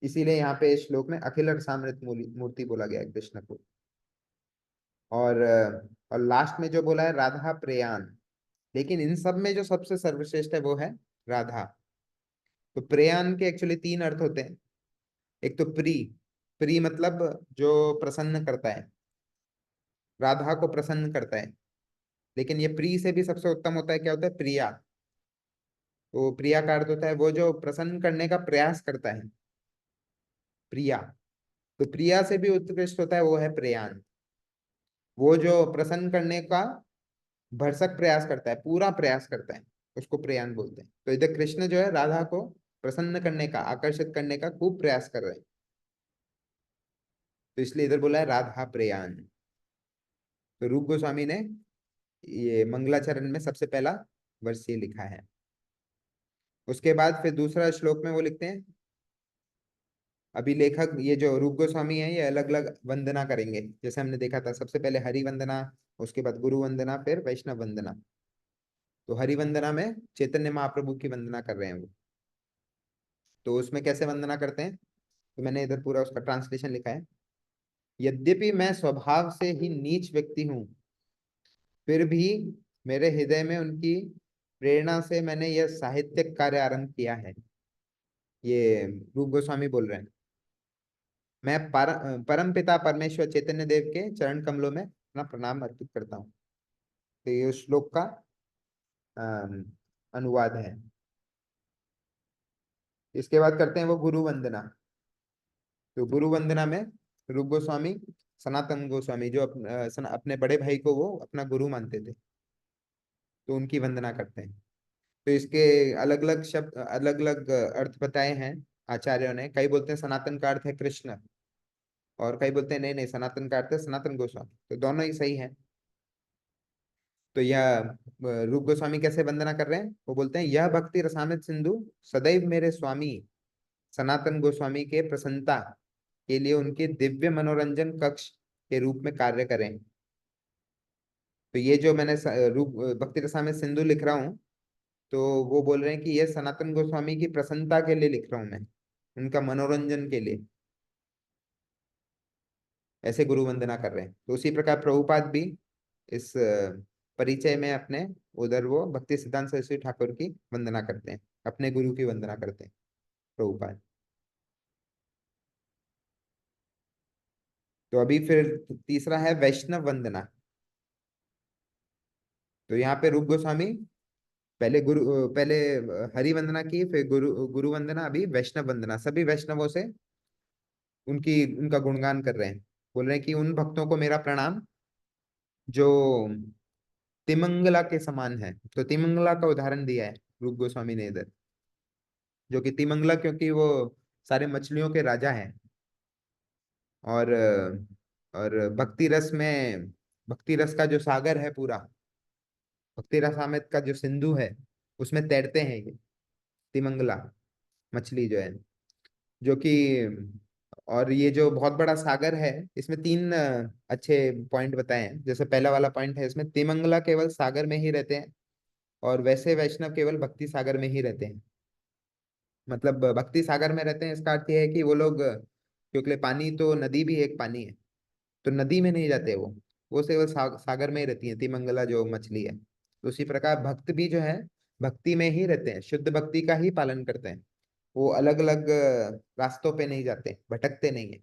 इसीलिए यहाँ पे इस श्लोक में अखिल रसामृत मूर्ति बोला गया है कृष्ण को। और लास्ट में जो बोला है राधा प्रेयान। लेकिन इन सब में जो सबसे सर्वश्रेष्ठ है वो है राधा। तो प्रेयान के एक्चुअली 3 अर्थ होते हैं। एक तो प्री, प्री मतलब जो प्रसन्न करता है, राधा को प्रसन्न करता है। लेकिन ये प्री से भी सबसे उत्तम होता है, क्या होता है? प्रिया। तो प्रिया का अर्थ होता है वो जो प्रसन्न करने का प्रयास करता है, प्रिया। तो प्रिया से भी उत्कृष्ट होता है वो है प्रेयान। वो जो प्रसन्न करने का भरसक प्रयास करता है, पूरा प्रयास करता है, उसको प्रेयान बोलते हैं। तो इधर कृष्ण जो है राधा को प्रसन्न करने का, आकर्षित करने का खूब प्रयास कर रहे हैं। तो इसलिए इधर बोला है राधा प्रेयान। तो रूप गोस्वामी ने ये मंगलाचरण में सबसे पहला वर्ष ये लिखा है। उसके बाद फिर दूसरा श्लोक में वो लिखते हैं, अभी लेखक ये जो रूप गोस्वामी है ये अलग अलग वंदना करेंगे। जैसे हमने देखा था, सबसे पहले हरि वंदना, उसके बाद गुरु वंदना, फिर वैष्णव वंदना। तो हरि वंदना में चैतन्य महाप्रभु की वंदना कर रहे हैं वो। तो उसमें कैसे वंदना करते हैं? तो मैंने इधर पूरा उसका ट्रांसलेशन लिखा है। यद्यपि मैं स्वभाव से ही नीच व्यक्ति हूँ, फिर भी मेरे हृदय में उनकी प्रेरणा से मैंने यह साहित्यिक कार्य आरंभ किया है। ये रूप गोस्वामी बोल रहे हैं। मैं परम पिता परमेश्वर चैतन्य देव के चरण कमलों में अपना प्रणाम अर्पित करता हूँ। तो ये उस श्लोक का अम, अनुवाद है। इसके बाद करते हैं वो गुरु वंदना। तो गुरु वंदना में रूप गोस्वामी, सनातन गोस्वामी जो अपने बड़े भाई को वो अपना गुरु मानते थे, तो उनकी वंदना करते हैं। तो इसके अलग अलग शब्द, अलग अलग अर्थ बताए हैं आचार्यों ने। कई बोलते हैं सनातन का अर्थ है कृष्ण, और कई बोलते हैं नहीं नहीं, सनातन का अर्थ है सनातन गोस्वामी। तो दोनों ही सही है। तो यह रूप गोस्वामी कैसे वंदना कर रहे हैं? वो बोलते हैं, यह भक्ति रसामृत सिंधु सदैव मेरे स्वामी सनातन गोस्वामी के प्रसन्नता के लिए उनके दिव्य मनोरंजन कक्ष के रूप में कार्य करें। तो ये जो मैंने रूप भक्ति रसामृत सिंधु लिख रहा हूँ, तो वो बोल रहे हैं कि ये सनातन गोस्वामी की प्रसन्नता के लिए लिख रहा हूँ मैं, उनका मनोरंजन के लिए। ऐसे गुरु वंदना कर रहे हैं। तो उसी प्रकार प्रभुपाद भी इस परिचय में अपने उधर वो भक्ति सिद्धांत सरस्वती ठाकुर की वंदना करते हैं, अपने गुरु की वंदना करते हैं प्रभुपाद। तो अभी फिर तीसरा है वैष्णव वंदना। तो यहाँ पे रूप गोस्वामी पहले हरि वंदना की, फिर गुरु वंदना, अभी वैष्णव वंदना। सभी वैष्णवों से उनका गुणगान कर रहे हैं। बोल रहे हैं कि उन भक्तों को मेरा प्रणाम जो तिमंगला के समान है। तो तिमंगला का उदाहरण दिया है रूप गोस्वामी ने इधर, जो कि तिमंगला क्योंकि वो सारे मछलियों के राजा हैं। और भक्ति रस में, भक्ति रस का जो सागर है पूरा, भक्ति रसामृत का जो सिंधु है, उसमें तैरते हैं ये तिमंगला मछली जो है, जो कि, और ये जो बहुत बड़ा सागर है, इसमें 3 अच्छे पॉइंट बताए हैं। जैसे पहला वाला पॉइंट है, इसमें तिमंगला केवल सागर में ही रहते हैं, और वैसे वैष्णव केवल भक्ति सागर में ही रहते हैं। मतलब भक्ति सागर में रहते हैं, इसका अर्थ ये है कि वो लोग, क्योंकि पानी तो नदी भी एक पानी है, तो नदी में नहीं जाते वो केवल सागर में ही रहती है, तिमंगला जो मछली है। तो उसी प्रकार भक्त भी जो है भक्ति में ही रहते हैं, शुद्ध भक्ति का ही पालन करते हैं। वो अलग अलग रास्तों पे नहीं जाते, भटकते नहीं है।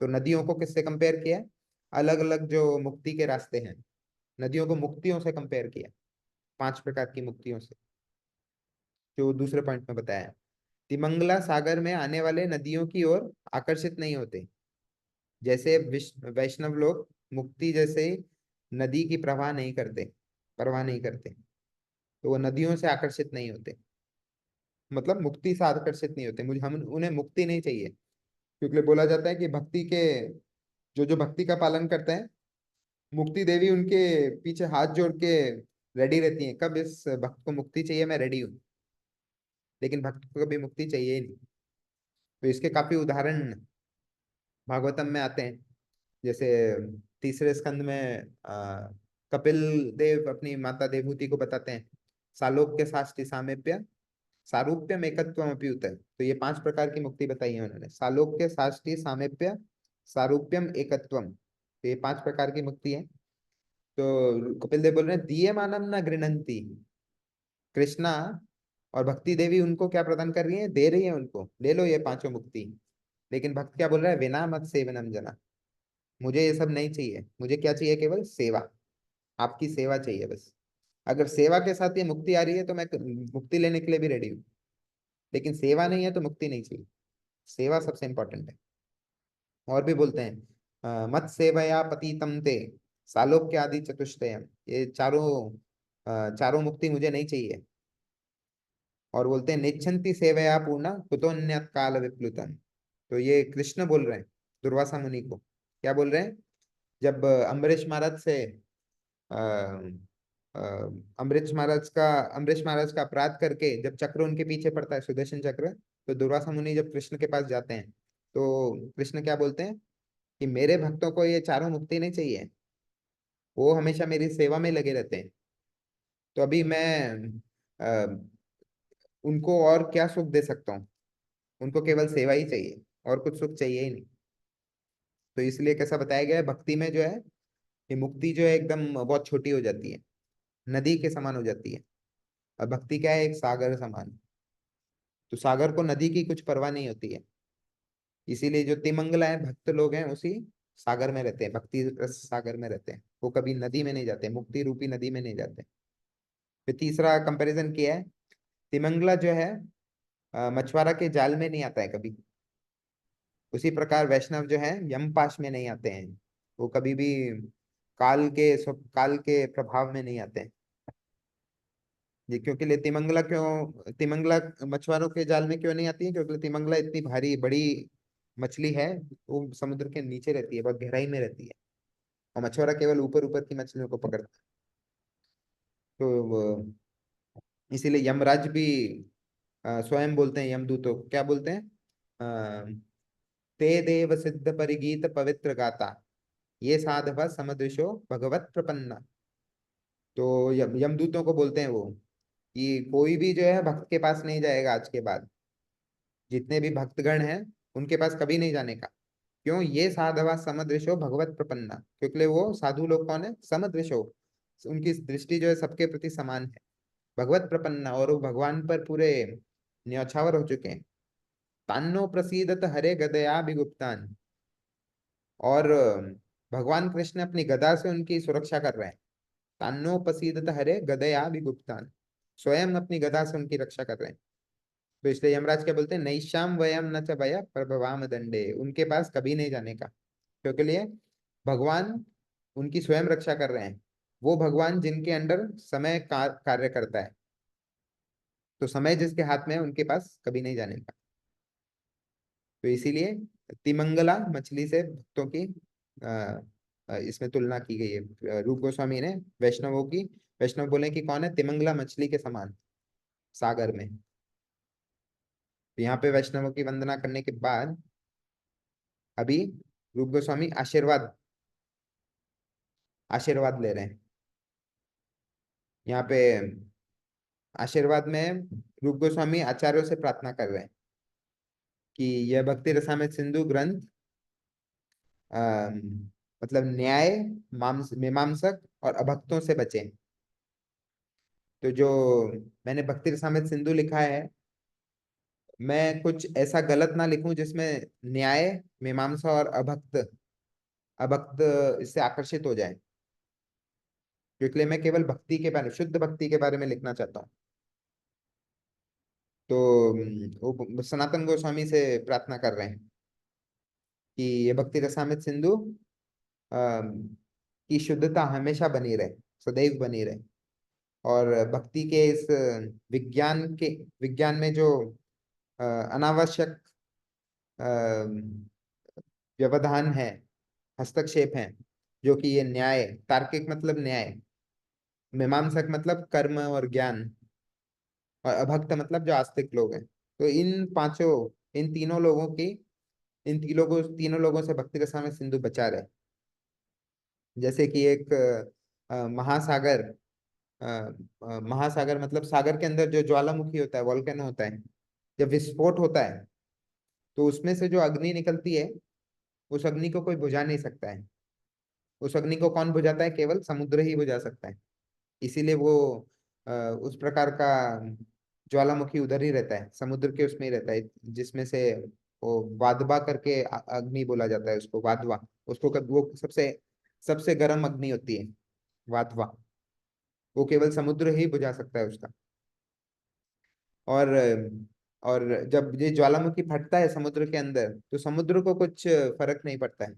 तो नदियों को किससे कंपेयर किया? अलग अलग जो मुक्ति के रास्ते हैं, नदियों को मुक्तियों से कंपेयर किया, 5 प्रकार की मुक्तियों से, जो दूसरे पॉइंट में बताया। तिमंगला सागर में आने वाले नदियों की ओर आकर्षित नहीं होते। जैसे वैष्णव लोग मुक्ति जैसे नदी की परवाह नहीं करते, तो वो नदियों से आकर्षित नहीं होते, मतलब मुक्ति से आकर्षित नहीं होते। मुझे हम उन्हें मुक्ति नहीं चाहिए, क्योंकि बोला जाता है कि भक्ति के जो जो भक्ति का पालन करते हैं, मुक्ति देवी उनके पीछे हाथ जोड़ के रेडी रहती हैं, कब इस भक्त को मुक्ति चाहिए, मैं रेडी हूँ। लेकिन भक्त को कभी मुक्ति चाहिए ही नहीं। तो इसके काफी उदाहरण भागवतम में आते हैं। जैसे तीसरे स्कंद में कपिल देव अपनी माता देवहूति को बताते हैं, सालोक्य साष्टि सामीप्य सारूप्यम एकत्वम अपि उत। तो ये 5 प्रकार की मुक्ति बताई है उन्होंने, सालोक्य साष्टि सामीप्य सारूप्यम एकत्वम। तो ये 5 प्रकार की मुक्ति है। तो कपिल देव बोल रहे हैं, दीयमानम न गृणंती। कृष्णा और भक्ति देवी उनको क्या प्रदान कर रही है? दे रही है उनको, ले लो ये 5 मुक्ति। लेकिन भक्त क्या बोल रहा है? विना मत सेवनम जना, मुझे ये सब नहीं चाहिए, मुझे क्या चाहिए? केवल सेवा, आपकी सेवा चाहिए बस। अगर सेवा के साथ ये मुक्ति आ रही है तो मैं मुक्ति लेने के लिए भी रेडी हूँ। लेकिन सेवा नहीं है तो मुक्ति नहीं चाहिए। सेवा सबसे इंपॉर्टेंट है। और भी बोलते हैं, मत सेवया पतितम ते सालोक्य आदि चतुष्टयम। ये चारों मुक्ति मुझे नहीं चाहिए। और बोलते हैं, निच्छन्ति सेवया पूर्णा कुतोन्यत काल विप्लुतम। तो ये कृष्ण बोल रहे हैं दुर्वासा मुनि को। क्या बोल रहे हैं? जब अ, अ, अम्बरीश महाराज का अपराध करके जब चक्र उनके पीछे पड़ता है, सुदर्शन चक्र, तो दुर्वासा मुनि जब कृष्ण के पास जाते हैं, तो कृष्ण क्या बोलते हैं कि मेरे भक्तों को ये चारों मुक्ति नहीं चाहिए, वो हमेशा मेरी सेवा में लगे रहते हैं। तो अभी मैं अ, उनको और क्या सुख दे सकता हूँ? उनको केवल सेवा ही चाहिए, और कुछ सुख चाहिए ही नहीं। तो इसलिए कैसा बताया गया है, भक्ति में जो है ये मुक्ति जो है एकदम बहुत छोटी हो जाती है, नदी के समान हो जाती है। और भक्ति क्या है? एक सागर समान। तो सागर को नदी की कुछ परवाह नहीं होती है। इसीलिए जो तिमंगला है, भक्त लोग हैं, उसी सागर में रहते हैं, भक्ति रस सागर में रहते हैं। वो कभी नदी में नहीं जाते, मुक्ति रूपी नदी में नहीं जाते। फिर तीसरा कंपैरिजन किया है, तिमंगला जो है मछुआरा के जाल में नहीं आता है कभी। उसी प्रकार वैष्णव जो है यमपाश में नहीं आते हैं, वो कभी भी काल के प्रभाव में नहीं आते हैं। ये क्योंकि तिमंगला मछुआरों के जाल में क्यों नहीं आती है? क्योंकि तिमंगला इतनी भारी बड़ी मछली है, वो समुद्र के नीचे रहती है, बहुत गहराई में रहती है। और मछुआरा केवल ऊपर ऊपर की मछलियों को पकड़ता है। तो इसीलिए यमराज भी स्वयं बोलते हैं, यमदूतों को क्या बोलते हैं? अ, ते देव सिद्ध परिगीत पवित्र गाता, ये साधव समदृशो भगवत प्रपन्ना। तो यमदूतों को बोलते हैं वो, कि कोई भी जो है भक्त के पास नहीं जाएगा आज के बाद, जितने भी भक्तगण हैं उनके पास कभी नहीं जाने का। क्यों? ये साधवा समदृशो भगवत प्रपन्ना, क्योंकि वो साधु लोग कौन है? समदृशो, उनकी दृष्टि जो है सबके प्रति समान है। भगवत प्रपन्ना, और वो भगवान पर पूरे न्यौछावर हो चुके हैं। तान्नो प्रसीदत हरे गदया विगुप्तान। और भगवान कृष्ण अपनी गदा से उनकी सुरक्षा कर रहे हैं। तान्नो प्रसीदत हरे गदया विगुप्तान, स्वयं अपनी गदा से उनकी रक्षा कर रहे हैं। तो इसलिए यमराज क्या बोलते हैं, नैश्याम वयम न च भय प्रभवाम दंडे, उनके पास कभी नहीं जाने का। क्योंकि लिए भगवान उनकी स्वयं रक्षा कर रहे हैं। वो भगवान जिनके अंडर समय कार्य करता है, तो समय जिसके हाथ में है उनके पास कभी नहीं जाने का। तो इसीलिए तिमंगला मछली से भक्तों की इसमें तुलना की गई है रूप गोस्वामी ने वैष्णवों की। वैष्णव बोले कि कौन है? तिमंगला मछली के समान सागर में। तो यहाँ पे वैष्णवों की वंदना करने के बाद अभी रूप गोस्वामी आशीर्वाद ले रहे हैं। यहाँ पे आशीर्वाद में रूप गोस्वामी आचार्यों से प्रार्थना कर रहे हैं कि यह भक्ति रसामृत सिंधु ग्रंथ मतलब न्याय, मीमांसक और अभक्तों से बचें। तो जो मैंने भक्ति रसामृत सिंधु लिखा है, मैं कुछ ऐसा गलत ना लिखूं जिसमें न्याय, मीमांसा और अभक्त अभक्त इससे आकर्षित हो जाए। तो इसलिए मैं केवल भक्ति के बारे, शुद्ध भक्ति के बारे में लिखना चाहता हूँ। तो वो सनातन गोस्वामी से प्रार्थना कर रहे हैं कि ये भक्ति रसामृत सिंधु की शुद्धता हमेशा बनी रहे, सदैव बनी रहे। और भक्ति के इस विज्ञान में जो अनावश्यक व्यवधान है, हस्तक्षेप है, जो कि ये न्याय, तार्किक मतलब न्याय, मीमांसक मतलब कर्म और ज्ञान, और अभक्त मतलब जो आस्तिक लोग हैं, तो इन तीनों लोगों की, इन तीनों लोगों से भक्ति रसामृत सिंधु बचा रहे। जैसे कि एक महासागर, महासागर मतलब सागर के अंदर जो ज्वालामुखी होता है, वोल्केनो होता है, जब विस्फोट होता है तो उसमें से जो अग्नि निकलती है, उस अग्नि को कोई बुझा नहीं सकता है। उस अग्नि को कौन बुझाता है? केवल समुद्र ही बुझा सकता है। इसीलिए वो उस प्रकार का ज्वालामुखी उधर ही रहता है, समुद्र के उसमें ही रहता है, जिसमें से वो वादवा करके अग्नि बोला जाता है उसको, वादवा। उसको वो सबसे सबसे गर्म अग्नि होती है, वादवा। वो केवल समुद्र ही बुझा सकता है उसका। और और जब ये ज्वालामुखी फटता है समुद्र के अंदर, तो समुद्र को कुछ फर्क नहीं पड़ता है।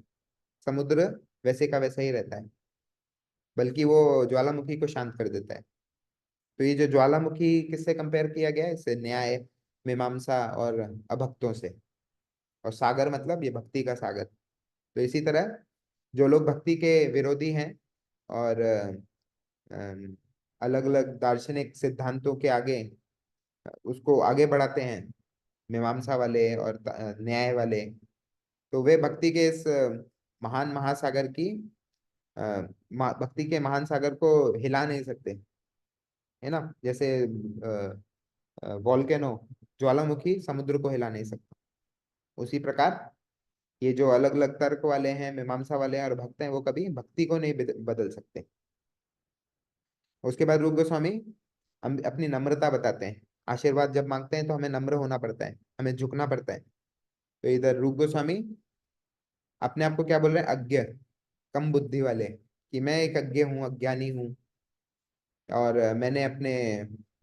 समुद्र वैसे का वैसा ही रहता है, बल्कि वो ज्वालामुखी को शांत कर देता है। तो ये जो ज्वालामुखी किससे कंपेयर किया गया है? इससे न्याय, मीमांसा और अभक्तों से। और सागर मतलब ये भक्ति का सागर। तो इसी तरह जो लोग भक्ति के विरोधी हैं और अलग अलग दार्शनिक सिद्धांतों के आगे उसको आगे बढ़ाते हैं, मीमांसा वाले और न्याय वाले, तो वे भक्ति के इस महान महासागर की भक्ति के महान सागर को हिला नहीं सकते, है ना। जैसे वॉल्केनो, ज्वालामुखी समुद्र को हिला नहीं सकता, उसी प्रकार ये जो अलग अलग तर्क वाले हैं, मीमांसा वाले हैं और भक्त हैं, वो कभी भक्ति को नहीं बदल सकते। उसके बाद रूप गोस्वामी हम अपनी नम्रता बताते हैं। आशीर्वाद जब मांगते हैं तो हमें नम्र होना पड़ता है, हमें झुकना पड़ता है। तो इधर रूप गोस्वामी अपने आप को क्या बोल रहे हैं? अज्ञ, कम बुद्धि वाले, कि मैं एक अज्ञ हूँ, अज्ञानी हूँ। और मैंने अपने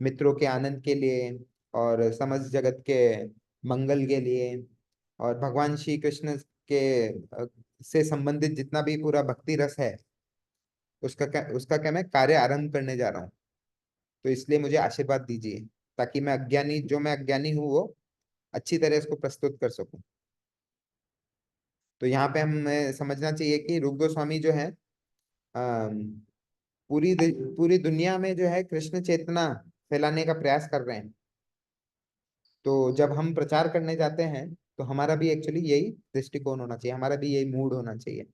मित्रों के आनंद के लिए और समस्त जगत के मंगल के लिए और भगवान श्री कृष्ण के से संबंधित जितना भी पूरा भक्ति रस है, उसका क्या मैं कार्य आरंभ करने जा रहा हूँ। तो इसलिए मुझे आशीर्वाद दीजिए, ताकि मैं अज्ञानी हूँ वो अच्छी तरह इसको प्रस्तुत कर सकूं। तो यहाँ पे हमें समझना चाहिए कि रूप गोस्वामी जो है अम, पूरी दुनिया में जो है कृष्ण चेतना फैलाने का प्रयास कर रहे हैं। तो जब हम प्रचार करने जाते हैं, तो हमारा भी एक्चुअली यही दृष्टिकोण होना चाहिए, हमारा भी यही मूड होना चाहिए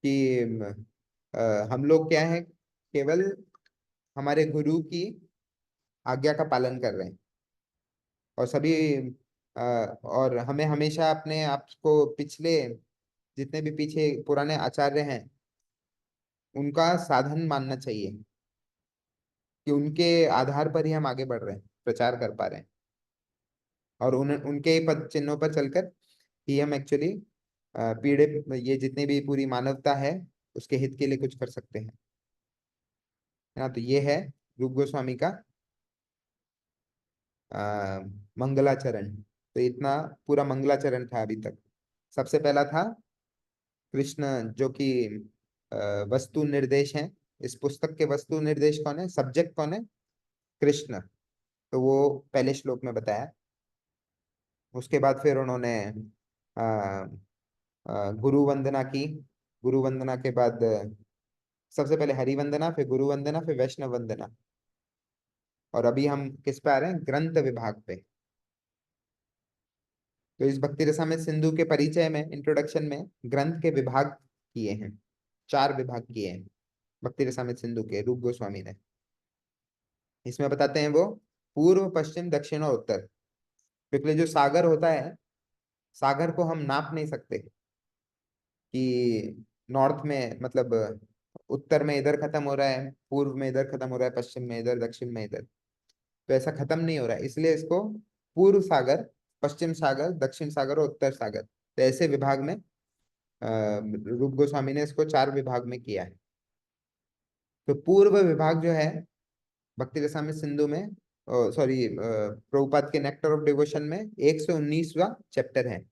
कि हम लोग क्या है, केवल हमारे गुरु की आज्ञा का पालन कर रहे हैं। और सभी और हमें हमेशा अपने आप को पिछले जितने भी पीछे पुराने आचार्य हैं, उनका साधन मानना चाहिए, कि उनके आधार पर ही हम आगे बढ़ रहे हैं, प्रचार कर पा रहे हैं। और उनके पद चिन्हों पर चलकर ही हम एक्चुअली पीड़े, ये जितने भी पूरी मानवता है, उसके हित के लिए कुछ कर सकते हैं, है ना। तो ये है रूप गोस्वामी का आ, मंगलाचरण। तो इतना पूरा मंगलाचरण था अभी तक। सबसे पहला था कृष्ण, जो कि वस्तु निर्देश है। इस पुस्तक के वस्तु निर्देश कौन है? सब्जेक्ट कौन है? कृष्ण। तो वो पहले श्लोक में बताया। उसके बाद फिर उन्होंने आ, गुरु वंदना की। गुरु वंदना के बाद सबसे पहले हरि वंदना, फिर गुरु वंदना, फिर वैष्णव वंदना। और अभी हम किस पे आ रहे हैं? ग्रंथ विभाग पे। तो इस भक्ति रसामृत सिंधु के परिचय में, इंट्रोडक्शन में, ग्रंथ के विभाग किए हैं, 4 विभाग किए हैं भक्ति रसामृत सिंधु के रूप गोस्वामी ने। इसमें बताते हैं वो पूर्व, पश्चिम, दक्षिण और उत्तर। क्योंकि जो सागर होता है, सागर को हम नाप नहीं सकते। कि नॉर्थ में मतलब उत्तर में इधर खत्म हो रहा है, पूर्व में इधर खत्म हो रहा है, पश्चिम में इधर, दक्षिण में इधर। तो ऐसा खत्म नहीं हो रहा है, इसलिए इसको पूर्व सागर, पश्चिम सागर, दक्षिण सागर और उत्तर सागर, तो ऐसे विभाग में रूप गोस्वामी ने इसको 4 विभाग में किया है। तो पूर्व विभाग जो है भक्ति रसामृत सिंधु में, सॉरी, प्रभुपाद के नेक्टर ऑफ डिवोशन में 119वां चैप्टर है।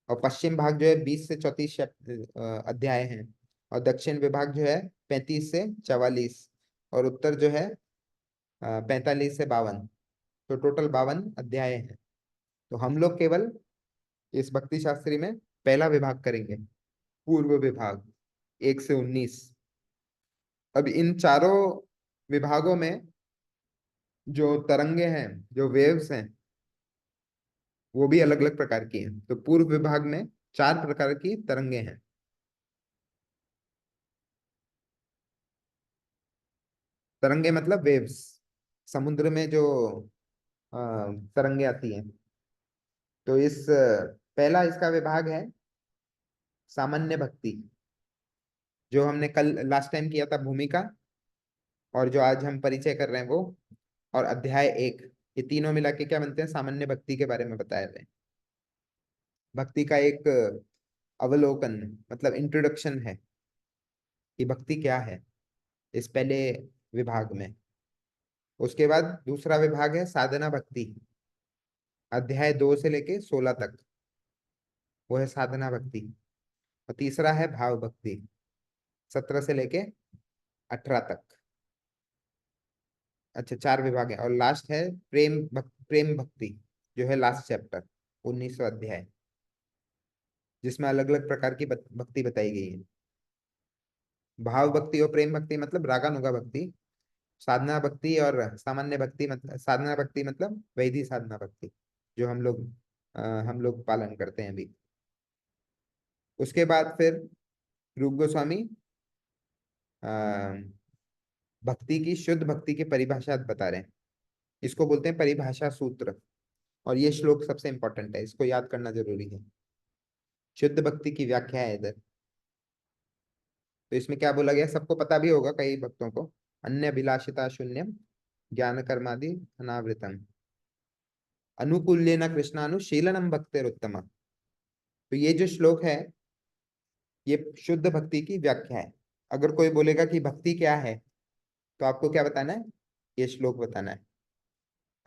और पश्चिम भाग जो है 20 से 34 अध्याय हैं। और दक्षिण विभाग जो है 35 से 44। और उत्तर जो है 45 से 52। तो टोटल 52 अध्याय हैं। तो हम लोग केवल इस भक्ति शास्त्री में पहला विभाग करेंगे, पूर्व विभाग 1 से 19। अब इन चारों विभागों में जो तरंगे हैं, जो वेव्स हैं, वो भी अलग अलग प्रकार की हैं। तो पूर्व विभाग में 4 प्रकार की तरंगे हैं। तरंगे मतलब वेव्स, समुद्र में जो अ, तरंगे आती हैं। तो इस पहला इसका विभाग है सामान्य भक्ति, जो हमने कल लास्ट टाइम किया था भूमिका, और जो आज हम परिचय कर रहे हैं वो, और अध्याय 1, ये तीनों मिला के क्या बनते हैं, सामान्य भक्ति के बारे में बताया रहे हैं। भक्ति का एक अवलोकन, मतलब इंट्रोडक्शन है कि भक्ति क्या है इस पहले विभाग में। उसके बाद दूसरा विभाग है साधना भक्ति, अध्याय 2 से लेके 16 तक, वो है साधना भक्ति। और तीसरा है भाव भक्ति, 17 से लेके 18 तक। अच्छा, 4 विभाग है। और लास्ट है प्रेम भक्ति, जो है लास्ट चैप्टर, 19वां अध्याय, जिसमें अलग अलग प्रकार की भक्ति बताई गई है। भाव भक्ति और प्रेम भक्ति मतलब रागानुगा भक्ति। साधना भक्ति और सामान्य भक्ति मतलब, साधना भक्ति मतलब वैधि साधना भक्ति, जो हम लोग पालन करते हैं अभी। उसके बाद फिर रूप गोस्वामी अ, भक्ति की, शुद्ध भक्ति की परिभाषा बता रहे हैं। इसको बोलते हैं परिभाषा सूत्र। और ये श्लोक सबसे इंपॉर्टेंट है, इसको याद करना जरूरी है। शुद्ध भक्ति की व्याख्या है इधर। तो इसमें क्या बोला गया, सबको पता भी होगा कई भक्तों को। अन्य अभिलाषिता शून्यम ज्ञान कर्मादि अनावृतम अनुकूल्येन कृष्णानुशीलनम भक्तिरुत्तम। तो ये जो श्लोक है, ये शुद्ध भक्ति की व्याख्या है। अगर कोई बोलेगा कि भक्ति क्या है, तो आपको क्या बताना है, ये श्लोक बताना है।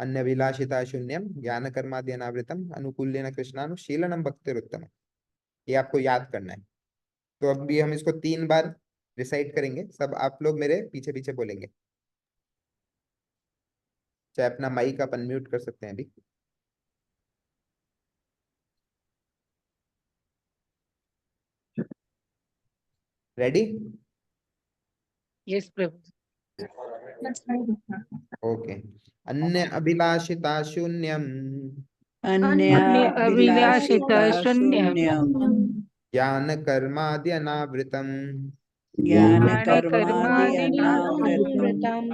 अन्य अभिलाषिता शून्यम ज्ञान कर्मादि अनावृतम अनुकूल्येन कृष्णानुशीलनम भक्तिरुत्तम, ये आपको याद करना है। तो अभी हम इसको 3 बार रिसाइट करेंगे, सब आप लोग मेरे पीछे पीछे बोलेंगे। चाहे अपना माइक आप अनम्यूट कर सकते हैं अभी। रेडी?
यस प्रभु।
ओके। अन्य अभिलाषिता शून्यम
अन्य अभिलाषिता
अन्याभिलाषिता
शून्यम
शून्यम्
ज्ञान कर्मादि अनावृतम
ज्ञान
ज्ञानकर्मादि
कर्मादि
अनावृतम्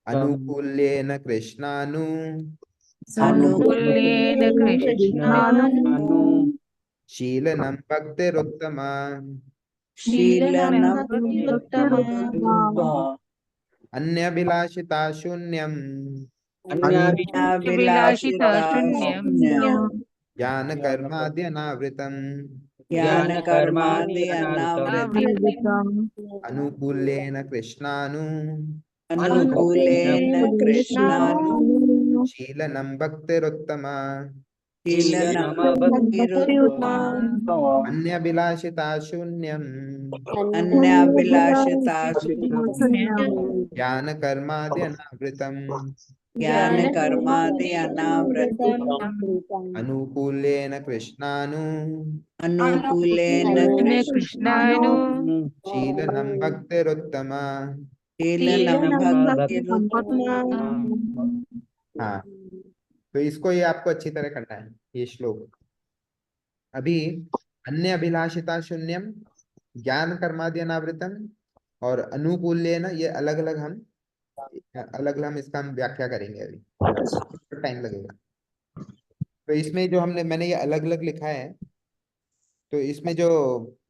अनुकूल्येन कृष्णानु
अनुकूल्येन कृष्णानु
शीलनम भक्तिरुत्तमा
शीलनं
भक्तिरुत्तमा
अन्य अभिलाषिता शून्यम
विलासिता
अन्याभिलाषिता
शून्यम
शून्यम्
ज्ञान कर्मादि अनावृतम
ज्ञानकर्मादि अनावृतम्
अनुकूल्येन कृष्णानु
अनुकूलेन कृष्णानु
शीलनम भक्तिरुत्तमा
शीलनं भक्तिरुत्तमा
अन्यभिलाषिता शून्यम
अन्याभिलाषिता शून्यम्
ज्ञान कर्मादि अनावृतम
ज्ञानकर्मादि अनावृतम्
अनुकूल्येन कृष्णानु
अनुकूलेन
कृष्णानु
कृष्णानु
शीलनम भक्तिरुत्तमा।
शीलनं भक्तिरुत्तमा।
हाँ, तो इसको ये आपको अच्छी तरह करना है, ये श्लोक। अभी अन्य अभिलाषिता शून्यम, ज्ञान कर्मादि अनावृतम और अनुकूल्येन, ये अलग अलग हम इसका हम व्याख्या करेंगे अभी, टाइम लगेगा। तो इसमें जो मैंने ये अलग अलग लिखा है, तो इसमें जो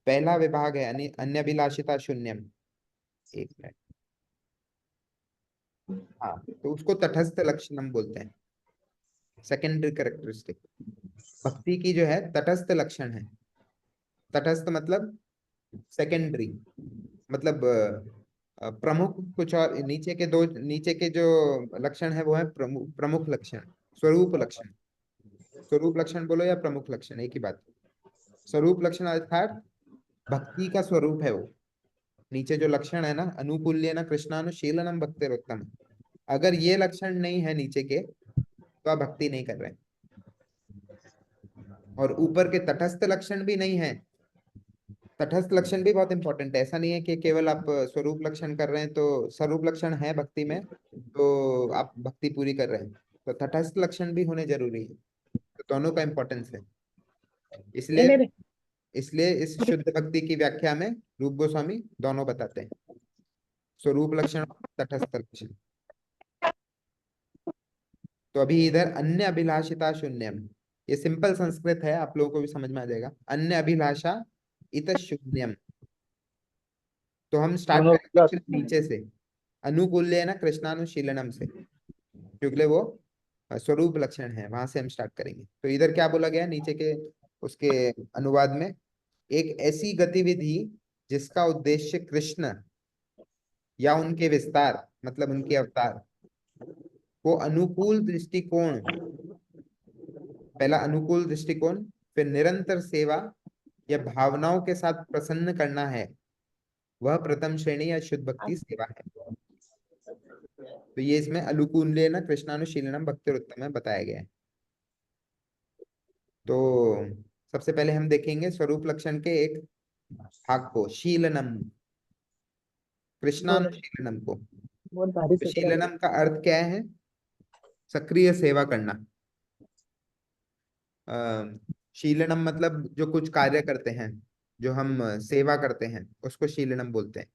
पहला विभाग है अन्यभिलाषिता शून्यम, एक मिनट, हाँ, तो उसको तटस्थ लक्षणम बोलते हैं, सेकेंडरी कैरेक्टरिस्टिक। भक्ति की जो है तटस्थ लक्षण है। तटस्थ मतलब सेकेंडरी, मतलब प्रमुख कुछ और, नीचे के जो लक्षण है वो है प्रमुख लक्षण, स्वरूप लक्षण। स्वरूप लक्षण बोलो या प्रमुख लक्षण, एक ही बात। स्वरूप लक्षण अर्थात भक्ति का स्वरूप है वो। नीचे जो लक्षण है ना, अनुकूल्य न कृष्णानुशीलनम भक्तिरोत्तम, अगर ये लक्षण नहीं है नीचे के तो आप भक्ति नहीं कर रहे हैं। और ऊपर के तटस्थ लक्षण भी नहीं है। तटस्थ लक्षण भी बहुत इंपॉर्टेंट है। ऐसा नहीं है कि केवल आप स्वरूप लक्षण कर रहे हैं तो स्वरूप लक्षण है भक्ति में तो आप भक्ति पूरी कर रहे हैं, तो तटस्थ लक्षण भी होने जरूरी है। तो दोनों का इंपॉर्टेंस है। इसलिए इसलिए इस शुद्ध भक्ति की व्याख्या में रूप गोस्वामी दोनों बताते हैं, स्वरूप लक्षण और तटस्थ लक्षण। तो अभी इधर अन्य अभिलाषिता शून्यम, ये सिंपल संस्कृत है, आप लोगों को भी समझ में आ जाएगा। अन्य अभिलाषा इत शून्यम। तो हम स्टार्ट करेंगे actually नीचे से, अनुकूल्य ना कृष्णानुशीलनम से, क्योंकि वो स्वरूप लक्षण है, वहां से हम स्टार्ट करेंगे। तो इधर क्या बोला गया नीचे के उसके अनुवाद में, एक ऐसी गतिविधि जिसका उद्देश्य कृष्ण या उनके विस्तार मतलब उनके अवतार को अनुकूल दृष्टिकोण, पहला अनुकूल दृष्टिकोण, फिर निरंतर सेवा या भावनाओं के साथ प्रसन्न करना है, वह प्रथम श्रेणी या शुद्ध भक्ति सेवा है। तो ये इसमें अनुकूल्येन कृष्णानुशीलनम भक्तिरुत्तम में बताया गया है। तो सबसे पहले हम देखेंगे स्वरूप लक्षण के एक भाग को, शीलनम, कृष्णानुशीलनम को। तो शीलनम का अर्थ क्या है? सक्रिय सेवा करना। शीलनम मतलब जो कुछ कार्य करते हैं, जो हम सेवा करते हैं, उसको शीलनम बोलते हैं।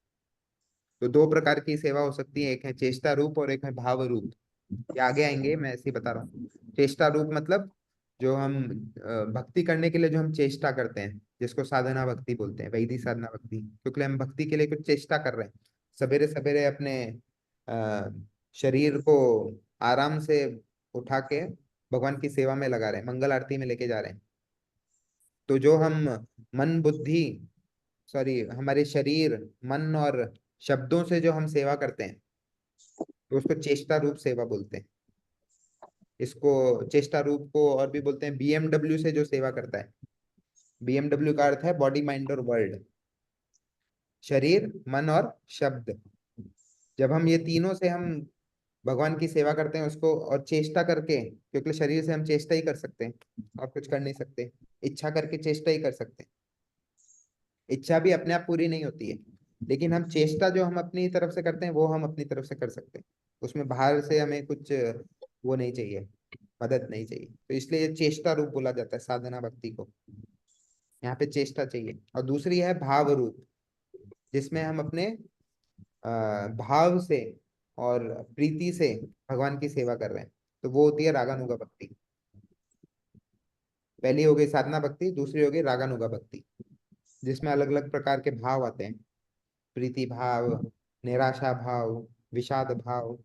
तो दो प्रकार की सेवा हो सकती है, एक है चेष्टा रूप और एक है भाव रूप। ये आगे आएंगे, मैं ऐसे ही बता रहा हूँ। चेष्टा रूप मतलब जो हम भक्ति करने के लिए जो हम चेष्टा करते हैं, जिसको साधना भक्ति बोलते हैं, वैदिक साधना भक्ति, क्योंकि हम भक्ति के लिए कुछ चेष्टा कर रहे हैं। सवेरे सवेरे अपने शरीर को आराम से उठा के भगवान की सेवा में लगा रहे हैं, मंगल आरती में लेके जा रहे हैं। तो जो हम मन बुद्धि सॉरी हमारे शरीर मन और शब्दों से जो हम सेवा करते हैं, तो उसको चेष्टा रूप सेवा बोलते हैं। इसको चेष्टा रूप को और भी बोलते हैं बीएमडब्ल्यू से जो सेवा करता है। बीएमडब्ल्यू का अर्थ है बॉडी माइंड और वर्ल्ड, शरीर मन और शब्द। जब हम ये तीनों से हम भगवान की सेवा करते हैं उसको, और चेष्टा करके, क्योंकि शरीर से हम चेष्टा ही कर सकते हैं और कुछ कर नहीं सकते, इच्छा करके चेष्टा ही कर सकते हैं। इच्छा भी अपने आप पूरी नहीं होती है, लेकिन हम चेष्टा जो हम अपनी तरफ से करते हैं वो हम अपनी तरफ से कर सकते हैं। उसमें बाहर से हमें कुछ वो नहीं चाहिए, मदद नहीं चाहिए। तो इसलिए ये चेष्टा रूप बोला जाता है साधना भक्ति को। यहाँ पे चेष्टा चाहिए। और दूसरी है भाव रूप, जिसमें हम अपने भाव से और प्रीति से भगवान की सेवा कर रहे हैं, तो वो होती है रागानुगा भक्ति। पहली हो गई साधना भक्ति, दूसरी हो गई रागानुगा भक्ति, जिसमें अलग अलग प्रकार के भाव आते हैं, प्रीति भाव, निराशा भाव, विषाद भाव।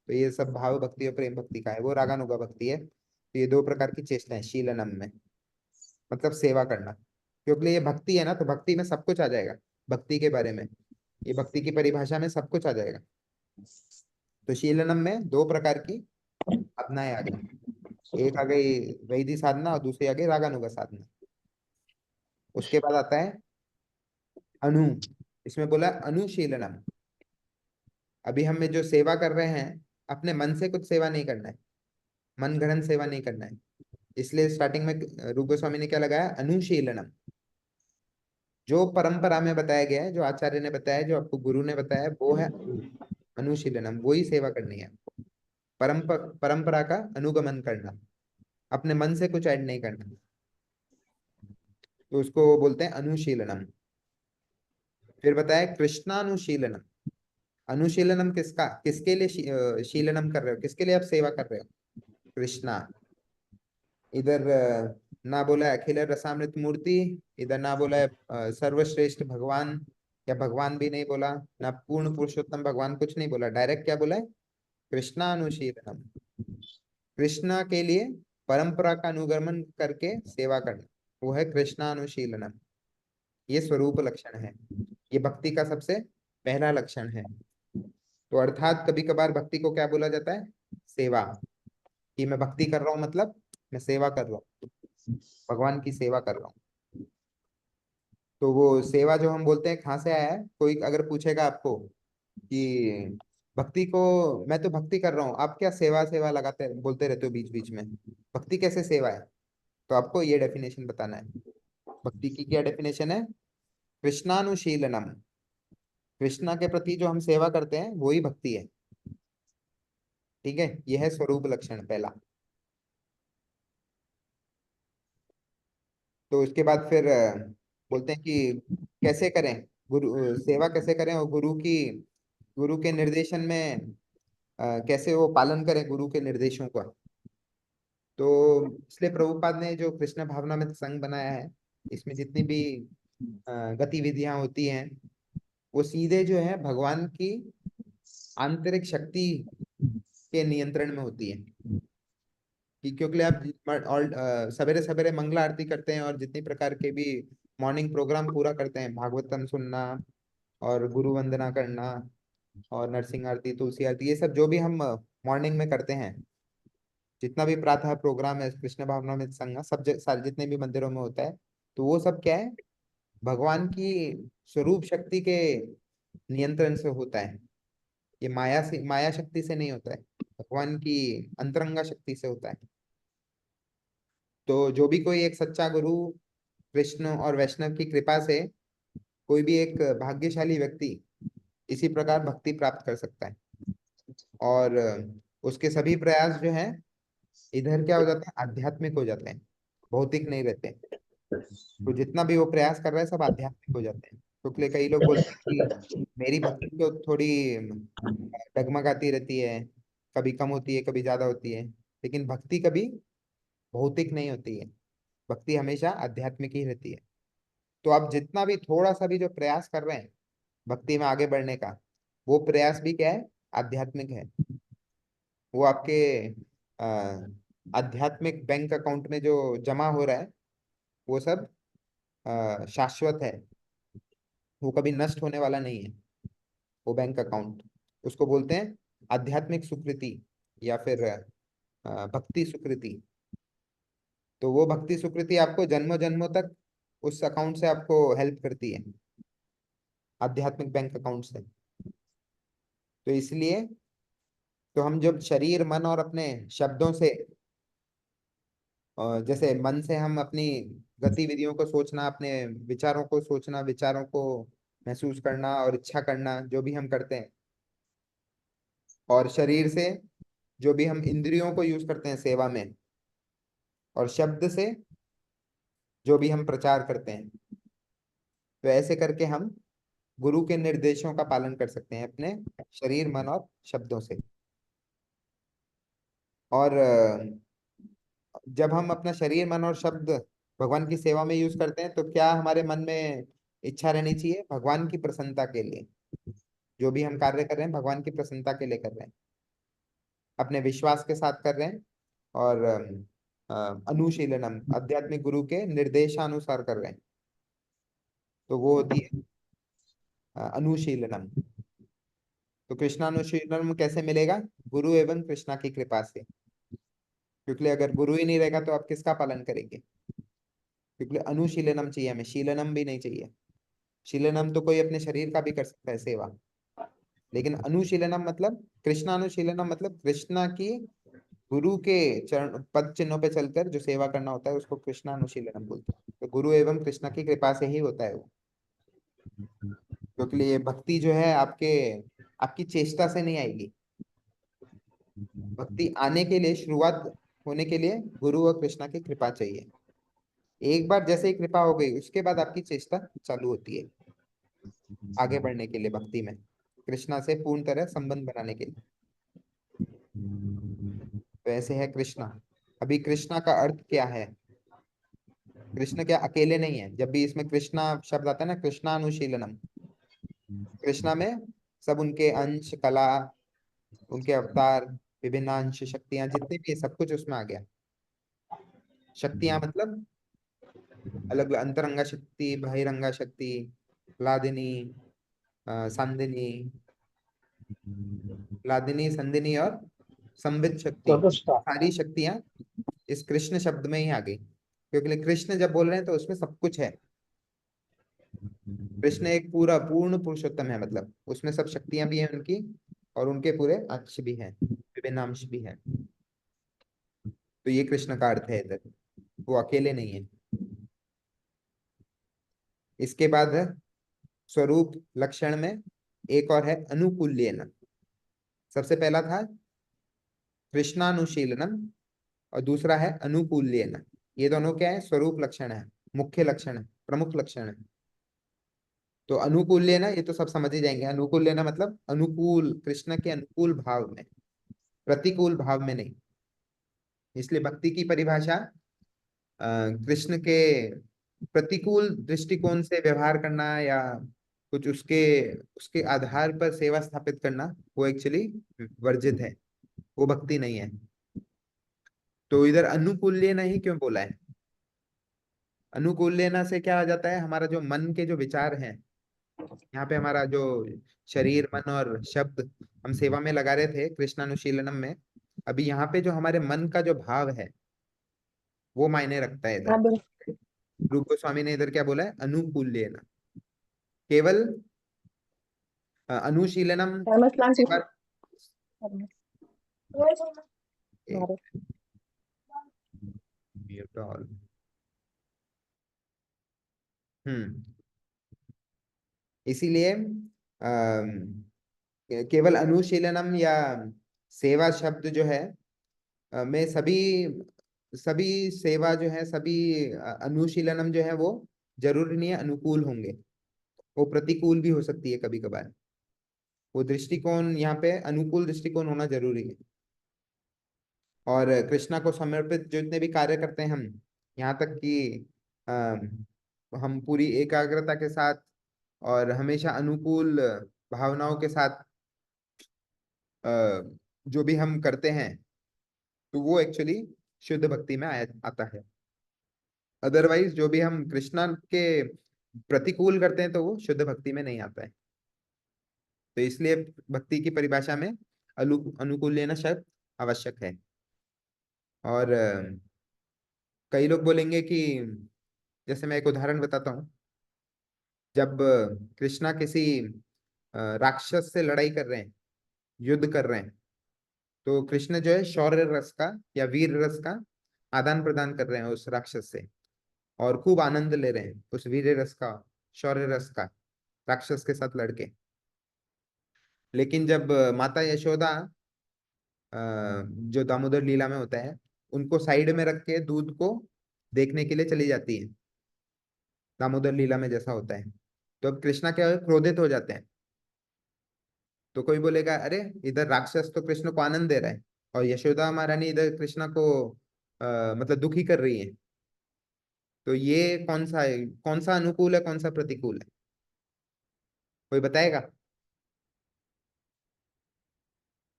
तो ये सब भाव भक्ति और प्रेम भक्ति का है, वो रागानुगा भक्ति है। तो ये दो प्रकार की चेष्टा है शीलनम में, मतलब सेवा करना। क्योंकि ये भक्ति है ना, तो भक्ति में सब कुछ आ जाएगा। भक्ति के बारे में, ये भक्ति की परिभाषा में सब कुछ आ जाएगा। तो शीलनम में दो प्रकार की साधनाएं आ गई, एक आ गई वैदिक साधना और दूसरी आ गई रागानुगा साधना। उसके बाद आता है अनु, इसमें बोला अनुशीलनम। अभी हम जो सेवा कर रहे हैं, अपने मन से कुछ सेवा नहीं करना है, मन गढ़ंत सेवा नहीं करना है। इसलिए स्टार्टिंग में रूप गोस्वामी ने क्या लगाया, अनुशीलनम। जो परंपरा में बताया गया है, जो आचार्य ने बताया, जो आपको गुरु ने बताया, वो है अनुशीलनम, वो ही सेवा करनी है। परंपरा का अनुगमन करना, अपने मन से कुछ ऐड नहीं करना, तो उसको बोलते हैं अनुशीलनम। फिर बताया कृष्णानुशीलनम। अनुशीलनम किसका, किसके लिए शीलनम कर रहे हो, किसके लिए आप सेवा कर रहे हो? कृष्णा। इधर ना बोला है अखिल रसामृत मूर्ति, इधर ना बोला है सर्वश्रेष्ठ भगवान, या भगवान भी नहीं बोला, ना पूर्ण पुरुषोत्तम भगवान, कुछ नहीं बोला। डायरेक्ट क्या बोला है? कृष्णानुशीलनम, कृष्णा के लिए परंपरा का अनुगमन करके सेवा करना, वो है कृष्णानुशीलनम। ये स्वरूप लक्षण है, ये भक्ति का सबसे पहला लक्षण है। तो अर्थात कभी कभार भक्ति को क्या बोला जाता है? सेवा। कि मैं भक्ति कर रहा हूँ मतलब मैं सेवा कर रहा हूँ, भगवान की सेवा कर रहा हूँ। तो वो सेवा जो हम बोलते हैं कहाँ से आया है? कोई अगर पूछेगा आपको कि भक्ति को, मैं तो भक्ति कर रहा हूँ, आप क्या सेवा सेवा लगाते बोलते रहते हो बीच बीच में, भक्ति कैसे सेवा है? तो आपको ये डेफिनेशन बताना है। भक्ति की क्या डेफिनेशन है? कृष्णानुशीलनम, कृष्णा के प्रति जो हम सेवा करते हैं वही भक्ति है। ठीक है, यह है स्वरूप लक्षण पहला। तो उसके बाद फिर बोलते हैं कि कैसे करें गुरु सेवा, कैसे करें और गुरु के निर्देशन में कैसे वो पालन करें गुरु के निर्देशों का। तो इसलिए प्रभुपाद ने जो कृष्ण भावना में संघ बनाया है, इसमें जितनी भी गतिविधियां होती हैं वो सीधे जो है भगवान की आंतरिक शक्ति के नियंत्रण में होती है। कि क्योंकि आप और सवेरे सवेरे मंगला आरती करते हैं और जितनी प्रकार के भी मॉर्निंग प्रोग्राम पूरा करते हैं, भागवतम सुनना और गुरु वंदना करना और नरसिंह आरती, तुलसी आरती, ये सब जो भी हम मॉर्निंग में करते हैं, जितना भी प्रातः प्रोग्राम है कृष्ण भावना में संग, सब सारे जितने भी मंदिरों में होता है, तो वो सब क्या है? भगवान की स्वरूप शक्ति के नियंत्रण से होता है। ये माया शक्ति से नहीं होता है, भगवान की अंतरंगा शक्ति से होता है। तो जो भी कोई एक सच्चा गुरु कृष्ण और वैष्णव की कृपा से कोई भी एक भाग्यशाली व्यक्ति इसी प्रकार भक्ति प्राप्त कर सकता है। और उसके सभी प्रयास जो है इधर क्या हो जाते हैं? आध्यात्मिक हो जाते हैं, भौतिक नहीं रहते। तो जितना भी वो प्रयास कर रहा है सब आध्यात्मिक हो जाते हैं। तो इसलिए कई लोग बोलते हैं कि मेरी भक्ति तो थोड़ी डगमगाती रहती है, कभी कम होती है कभी ज्यादा होती है, लेकिन भक्ति कभी भौतिक नहीं होती है, भक्ति हमेशा आध्यात्मिक ही रहती है। तो आप जितना भी थोड़ा सा भी जो प्रयास कर रहे हैं भक्ति में आगे बढ़ने का, वो प्रयास भी क्या है? आध्यात्मिक है। वो आपके अ, आध्यात्मिक बैंक अकाउंट में जो जमा हो रहा है वो सब शाश्वत है, वो कभी नष्ट होने वाला नहीं है। वो बैंक अकाउंट, उसको बोलते हैं आध्यात्मिक सुकृति या फिर भक्ति सुकृति। तो वो भक्ति सुकृति आपको जन्मों जन्मों तक उस अकाउंट से आपको हेल्प करती है, आध्यात्मिक बैंक अकाउंट से। तो इसलिए तो हम जब शरीर मन और अपने शब्दों से, जैसे मन से हम अपनी गतिविधियों को सोचना, अपने विचारों को सोचना, विचारों को महसूस करना और इच्छा करना जो भी हम करते हैं, और शरीर से जो भी हम इंद्रियों को यूज करते हैं सेवा में, और शब्द से जो भी हम प्रचार करते हैं, तो ऐसे करके हम गुरु के निर्देशों का पालन कर सकते हैं अपने शरीर मन और शब्दों से। और जब हम अपना शरीर मन और शब्द भगवान की सेवा में यूज करते हैं तो क्या हमारे मन में इच्छा रहनी चाहिए? भगवान की प्रसन्नता के लिए। जो भी हम कार्य कर रहे हैं भगवान की प्रसन्नता के लिए कर रहे हैं, अपने विश्वास के साथ कर रहे हैं, और अनुशीलनम आध्यात्मिक गुरु के निर्देशानुसार कर रहे हैं, तो वो होती है अनुशीलनम। तो कृष्णानुशीलनम कैसे मिलेगा? गुरु एवं कृष्णा की कृपा से। क्योंकि अगर गुरु ही नहीं रहेगा तो आप किसका पालन करेंगे? क्योंकि अनुशीलनम चाहिए हमें, शीलनम भी नहीं चाहिए। शीलनम तो कोई अपने शरीर का भी कर सकता है सेवा, लेकिन अनुशीलनम मतलब कृष्णानुशीलनम मतलब कृष्णा की गुरु के चरण पद चिन्हों पे चलकर जो सेवा करना होता है उसको कृष्णानुशीलनम बोलते हैं। तो गुरु एवं कृष्णा की कृपा से ही होता है वो। क्योंकि ये भक्ति जो है आपकी चेष्टा से नहीं आएगी। भक्ति आने के लिए, शुरुआत होने के लिए गुरु और कृष्णा की कृपा चाहिए। एक बार जैसे ही कृपा हो गई उसके बाद आपकी चेष्टा चालू होती है आगे बढ़ने के लिए भक्ति में, कृष्णा से पूर्ण तरह संबंध बनाने के लिए। तो ऐसे है कृष्णा। अभी कृष्णा का अर्थ क्या है? कृष्ण क्या अकेले नहीं है। जब भी इसमें कृष्णा शब्द आता है ना, कृष्णानुशीलनम, कृष्णा में सब उनके अंश, कला, उनके अवतार, विभिन्न अंश, शक्तियां जितनी भी है, सब कुछ उसमें आ गया। शक्तियां मतलब अलग, अंतरंगा शक्ति, बहिरंगा शक्ति, लादिनी, सांदिनी, लादिनी, संदिनी और संवित शक्ति,
चतुष्टा।
सारी शक्तियां इस कृष्ण शब्द में ही आ गई, क्योंकि कृष्ण जब बोल रहे हैं तो उसमें सब कुछ है। कृष्ण एक पूरा पूर्ण पुरुषोत्तम है, मतलब उसमें सब शक्तियां भी हैं उनकी, और उनके पूरे अंश भी हैं, विभिन्न अंश भी हैं। तो ये कृष्ण का अर्थ है इधर, वो अकेले नहीं है। इसके बाद है स्वरूप लक्षण में एक और है अनुकूल्यन। सबसे पहला था कृष्णानुशीलनम और दूसरा है अनुकूल्यन। ये दोनों क्या है? स्वरूप लक्षण है, मुख्य लक्षण है, प्रमुख लक्षण है। तो अनुकूल्य ना, ये तो सब समझ ही जाएंगे। अनुकूल्य ना मतलब अनुकूल, कृष्ण के अनुकूल भाव में, प्रतिकूल भाव में नहीं। इसलिए भक्ति की परिभाषा कृष्ण के प्रतिकूल दृष्टिकोण से व्यवहार करना या कुछ उसके उसके आधार पर सेवा स्थापित करना, वो एक्चुअली वर्जित है, वो भक्ति नहीं है। तो इधर अनुकूल्य नहीं क्यों बोला है? अनुकूल्य ना से क्या आ जाता है, हमारा जो मन के जो विचार हैं, यहाँ पे हमारा जो शरीर, मन और शब्द हम सेवा में लगा रहे थे कृष्णानुशीलनम में, अभी यहाँ पे जो हमारे मन का जो भाव है वो मायने रखता है इधर। रूप गोस्वामी ने इधर क्या बोला है? अनुकूल्य न, केवल अनुशीलनम सेवा। Mute all. इसीलिए केवल अनुशीलनम या सेवा शब्द जो है में सभी सभी सेवा जो है, सभी अनुशीलनम जो है वो जरूरी नहीं है अनुकूल होंगे, वो प्रतिकूल भी हो सकती है कभी कभार। वो दृष्टिकोण यहाँ पे अनुकूल दृष्टिकोण होना जरूरी है। और कृष्णा को समर्पित जितने भी कार्य करते हैं हम, यहाँ तक कि हम पूरी एकाग्रता के साथ और हमेशा अनुकूल भावनाओं के साथ जो भी हम करते हैं, तो वो एक्चुअली शुद्ध भक्ति में आता है। अदरवाइज जो भी हम कृष्णा के प्रतिकूल करते हैं तो वो शुद्ध भक्ति में नहीं आता है। तो इसलिए भक्ति की परिभाषा में अनुकूल्यन शब्द आवश्यक है। और कई लोग बोलेंगे कि, जैसे मैं एक उदाहरण बताता हूँ, जब कृष्णा किसी राक्षस से लड़ाई कर रहे हैं, युद्ध कर रहे हैं, तो कृष्ण जो है शौर्य रस का या वीर रस का आदान प्रदान कर रहे हैं उस राक्षस से, और खूब आनंद ले रहे हैं उस वीर रस का, शौर्य रस का, राक्षस के साथ लड़के। लेकिन जब माता यशोदा जो दामोदर लीला में होता है, उनको साइड में रख के दूध को देखने के लिए चली जाती है, दामोदर लीला में जैसा होता है, तो अब कृष्णा क्या है, क्रोधित हो जाते हैं। तो कोई बोलेगा अरे इधर राक्षस तो कृष्ण को आनंद दे रहा है और यशोदा महारानी इधर कृष्णा को मतलब दुखी कर रही है, तो ये कौन सा है, कौन सा अनुकूल है, कौन सा प्रतिकूल है? कोई बताएगा?